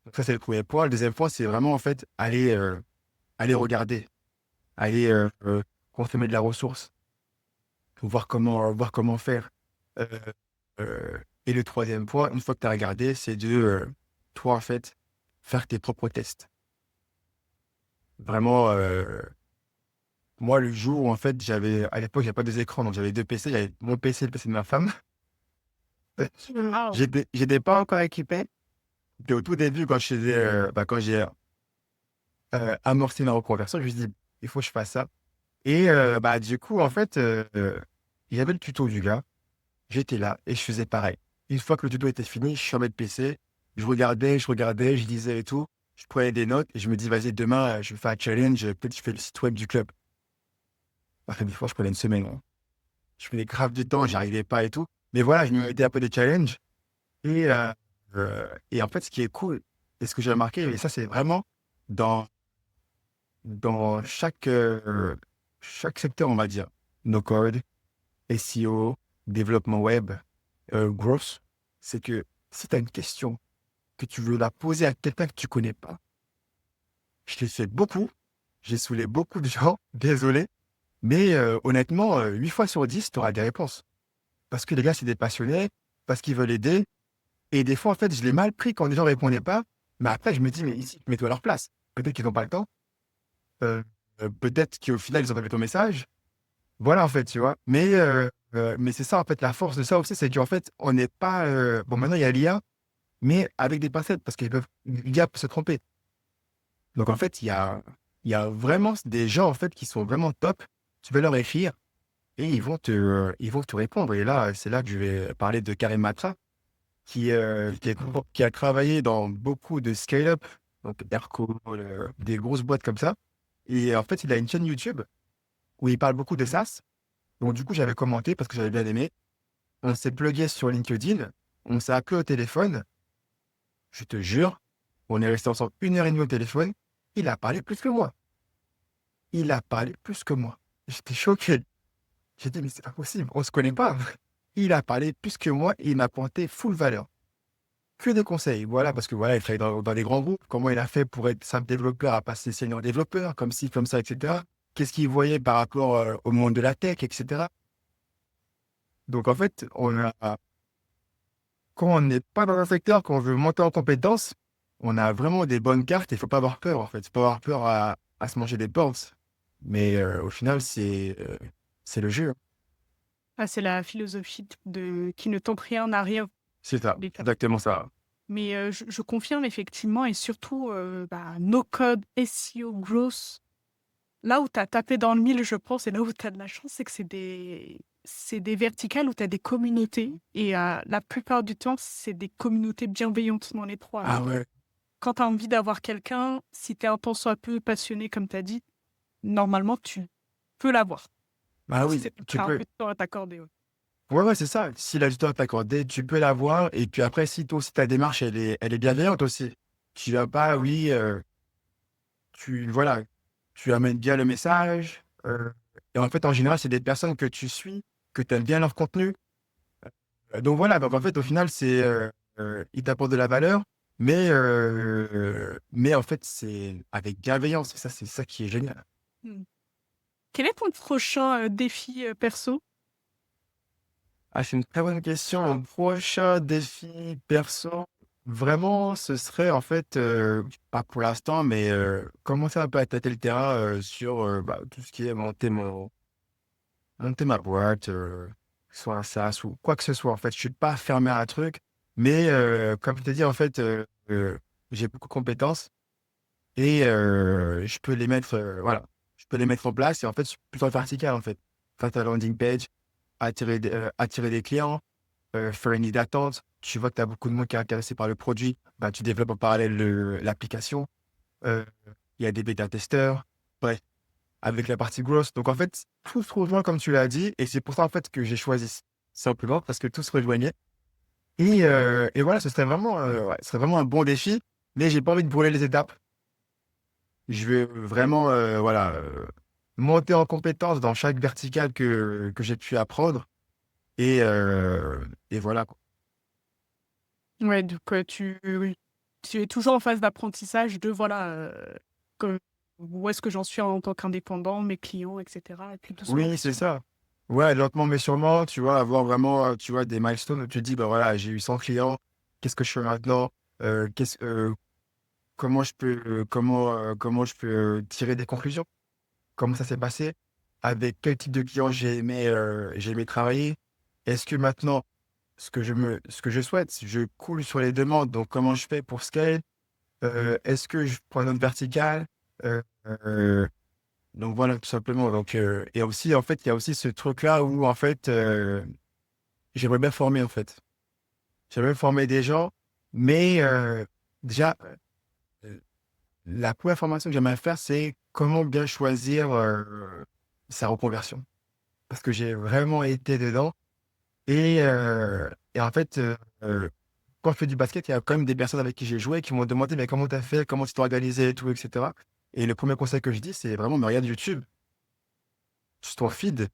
Donc ça, c'est le premier point. Le deuxième point, c'est vraiment en fait aller regarder, aller consommer de la ressource, voir comment faire. Euh, et le troisième point, une fois que tu as regardé, c'est de, toi, en fait, faire tes propres tests. Vraiment, moi, le jour où, en fait, à l'époque, j'avais pas deux écrans, donc j'avais deux PC. J'avais mon PC et le PC de ma femme. Waouh! J'étais pas encore équipé. Puis au tout début, quand j'ai amorcé ma reconversion, je me suis dit, il faut que je fasse ça. Et du coup, en fait, il y avait le tuto du gars. J'étais là et je faisais pareil. Une fois que le tuto était fini, je fermais le PC. Je regardais, je lisais et tout. Je prenais des notes et je me dis, vas-y, demain, je vais faire un challenge. Peut-être je fais le site web du club. Après, des fois, je prenais une semaine, hein. Je prenais grave du temps, j'y arrivais pas et tout. Mais voilà, je me mettais un peu des challenges. Et en fait, ce qui est cool, et ce que j'ai remarqué, et ça, c'est vraiment dans, dans chaque secteur, on va dire, no code, SEO, développement web, growth, c'est que si tu as une question que tu veux la poser à quelqu'un que tu connais pas, je l'ai fait beaucoup, j'ai saoulé beaucoup de gens, désolé, mais honnêtement, 8 fois sur 10, tu auras des réponses. Parce que les gars, c'est des passionnés, parce qu'ils veulent aider. Et des fois, en fait, je l'ai mal pris quand les gens ne répondaient pas. Mais après, je me dis, mais ici, mets-toi à leur place. Peut-être qu'ils n'ont pas le temps. Euh, peut-être qu'au final, ils ont pas vu ton message. Voilà, en fait, tu vois. Mais c'est ça, en fait, la force de ça aussi, c'est qu'en fait, on n'est pas. Bon, maintenant, il y a l'IA, mais avec des pincettes, parce l'IA peut se tromper. Donc, en fait, il y a vraiment des gens, en fait, qui sont vraiment top. Tu vas leur écrire et ils vont te répondre. Et là, c'est là que je vais parler de Karim Matra, qui a travaillé dans beaucoup de scale-up, donc Airco, des grosses boîtes comme ça. Et en fait, il a une chaîne YouTube où il parle beaucoup de SaaS. Donc, du coup, j'avais commenté parce que j'avais bien aimé. On s'est plugué sur LinkedIn. On s'est appelé au téléphone. Je te jure, on est resté ensemble 1 heure et demie au téléphone. Il a parlé plus que moi. Il a parlé plus que moi. J'étais choqué. J'ai dit, mais c'est pas possible. On se connaît pas. Il a parlé plus que moi et il m'a pointé full valeur. Que des conseils, voilà, parce que voilà, il travaille dans des grands groupes. Comment il a fait pour être simple développeur à passer senior développeur, comme ci, comme ça, etc. Qu'est-ce qu'il voyait par rapport au monde de la tech, etc. Donc en fait, quand on n'est pas dans un secteur, qu'on veut monter en compétence, on a vraiment des bonnes cartes et il faut pas avoir peur, en fait. Il faut pas avoir peur à se manger des portes. Mais au final, c'est le jeu, hein. Ah, c'est la philosophie de qui ne tente rien n'a rien. C'est ça, Des cas. exactement ça. Mais je confirme effectivement et surtout no code, SEO, growth. Là où tu as tapé dans le mille, je pense, et là où tu as de la chance, c'est que c'est des verticales où tu as des communautés. Et la plupart du temps, c'est des communautés bienveillantes dans les trois. Ah Donc, ouais. quand tu as envie d'avoir quelqu'un, si tu es un tant soit peu passionné, comme tu as dit, normalement, tu peux l'avoir. Bah Si oui, c'est tu as un peux. peu de temps à t'accorder. Ouais. Ouais, ouais, c'est ça. Si la du temps à t'accorder, tu peux l'avoir. Et puis après, si toi aussi, ta démarche, elle est bienveillante aussi. Tu vas pas, oui, voilà, tu amènes bien le message. Et en fait, en général, c'est des personnes que tu suis, que tu aimes bien leur contenu. Donc voilà, donc en fait, au final, ils t'apportent de la valeur, mais en fait, c'est avec bienveillance. Et ça, c'est ça qui est génial. Hmm. Quel est ton prochain défi perso? Ah, c'est une très bonne question. Mon prochain défi perso, vraiment, ce serait en fait, pas pour l'instant, mais commencer un peu à tâter le terrain sur bah, tout ce qui est monter ma boîte, soit un SaaS ou quoi que ce soit. En fait, je suis pas fermé à un truc, mais comme je t'ai dit, en fait, j'ai beaucoup de compétences et je peux les mettre, voilà, je peux les mettre en place et en fait, je suis plutôt vertical en fait. Faire ta landing page, attirer des clients, faire une liste d'attente. Tu vois que tu as beaucoup de monde qui est intéressé par le produit, bah, tu développes en parallèle l'application. Euh, Il y a des bêta-testeurs. Bref, avec la partie growth. Donc, en fait, tout se rejoint comme tu l'as dit. Et c'est pour ça, en fait, que j'ai choisi simplement parce que tout se rejoignait. Et voilà, ce serait vraiment un bon défi. Mais j'ai pas envie de brûler les étapes. Je vais vraiment, voilà, monter en compétence dans chaque verticale que j'ai pu apprendre. Et voilà, quoi. Ouais, donc tu es toujours en phase d'apprentissage de voilà où est-ce que j'en suis en tant qu'indépendant, mes clients, etc. Et puis doucement, Oui, c'est doucement. ça. Ouais, lentement mais sûrement, tu vois, avoir vraiment, tu vois, des milestones où tu te dis, bah voilà, j'ai eu 100 clients, qu'est-ce que je fais maintenant? Qu'est-ce, comment je peux tirer des conclusions? Comment ça s'est passé? Avec quel type de client j'ai aimé travailler? Est-ce que maintenant, ce que je souhaite, je coule sur les demandes, donc comment je fais pour scale? Est-ce que je prends une autre verticale? Euh, euh, donc voilà, tout simplement. Donc, et aussi, en fait, il y a aussi ce truc-là où, en fait, j'aimerais bien former, en fait. J'aimerais former des gens, mais déjà, euh, la première formation que j'aimerais faire, c'est comment bien choisir sa reconversion. Parce que j'ai vraiment été dedans. Et en fait, quand je fais du basket, il y a quand même des personnes avec qui j'ai joué qui m'ont demandé, mais comment tu as fait, comment tu t'es organisé et tout, etc. Et le premier conseil que je dis, c'est vraiment, me regarde YouTube, sur ton feed.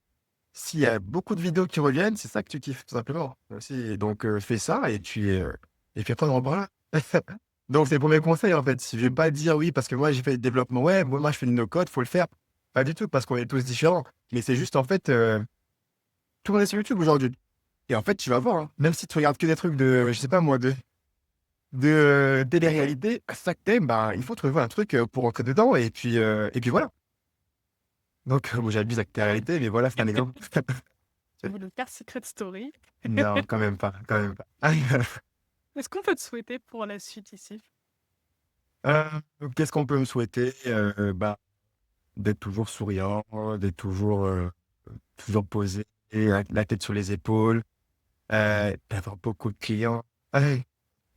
S'il y a beaucoup de vidéos qui reviennent, c'est ça que tu kiffes, tout simplement. Aussi, donc, fais ça et puis après, on en parle. Donc, c'est pour mes conseils, en fait. Je vais pas dire oui, parce que moi, j'ai fait le développement web, moi, je fais le no-code, faut le faire. Pas du tout, parce qu'on est tous différents. Mais c'est juste, en fait, tourner sur YouTube aujourd'hui. Et en fait, tu vas voir, hein, même si tu regardes que des trucs de, je sais pas moi, de télé-réalité, ça que t'aimes, bah, il faut trouver un truc pour rentrer dedans, et puis voilà. Donc, bon, j'abuse avec télé-réalité, mais voilà, c'est un exemple. Tu voulais faire Secret Story. Non, quand même pas, quand même pas. Est-ce qu'on peut te souhaiter pour la suite ici? Euh, Qu'est-ce qu'on peut me souhaiter? Bah, d'être toujours souriant, d'être toujours posé, la tête sur les épaules, d'avoir beaucoup de clients, ouais,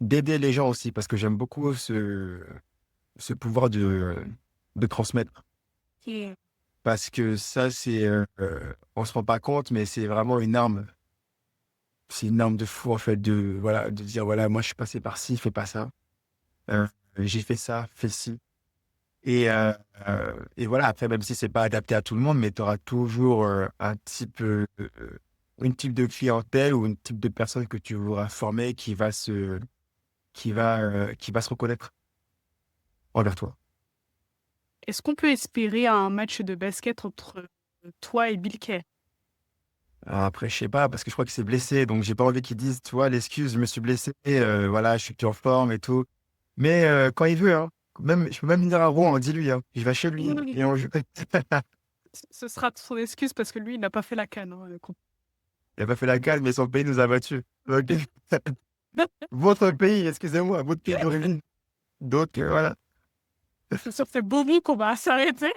d'aider les gens aussi, parce que j'aime beaucoup ce pouvoir de transmettre. Et Parce que ça, on se rend pas compte, mais c'est vraiment une arme. C'est une arme de fou, en fait, voilà, de dire, voilà, moi, je suis passé par ci, fais pas ça. J'ai fait ça, fais ci. Et voilà, après, même si c'est pas adapté à tout le monde, mais tu auras toujours une type de clientèle ou une type de personne que tu voudras former qui va se reconnaître envers toi. est-ce qu'on peut espérer un match de basket entre toi et Bill Kay? Après, je sais pas, parce que je crois qu'il s'est blessé, donc j'ai pas envie qu'il dise, tu vois, l'excuse: «Je me suis blessé, voilà, je suis plus en forme et tout». Mais quand il veut, hein, même je peux même venir à Rouen, dis-lui, hein. Je vais chez lui Oui. et on joue. Ce sera son excuse parce que lui, il n'a pas fait la CAN, hein, Il a pas fait la cale, mais son pays nous a battus. OK. Votre pays, excusez-moi, votre pays d'origine. Donc voilà. C'est sur ces beaux mots qu'on va s'arrêter.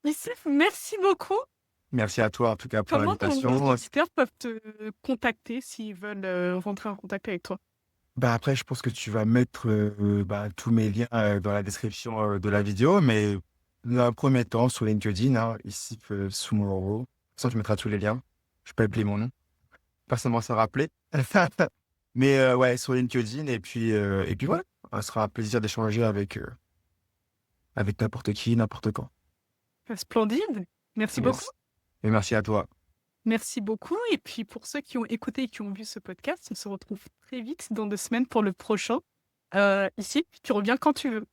Youssef, merci beaucoup. Merci à toi, en tout cas, pour Comment nos l'invitation. auditeurs peuvent te contacter s'ils veulent rentrer en contact avec toi? Bah, après, je pense que tu vas mettre, bah, tous mes liens, dans la description, de la vidéo, mais dans un premier temps sur LinkedIn, hein, ici, sous mon logo. De toute façon, tu mettras tous les liens. Je peux appeler mon nom. Personne ne m'en sera rappelé. Mais ouais, sur LinkedIn et puis voilà. Ce sera un plaisir d'échanger avec n'importe qui, n'importe quand. Splendide. Merci beaucoup. Merci et merci à toi. Merci beaucoup. Et puis pour ceux qui ont écouté et qui ont vu ce podcast, on se retrouve très vite dans 2 semaines pour le prochain. Ici, tu reviens quand tu veux.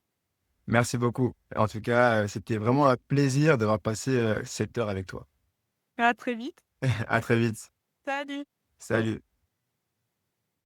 Merci beaucoup. En tout cas, c'était vraiment un plaisir d'avoir passé, cette heure avec toi. À très vite. À très vite. Salut. Salut.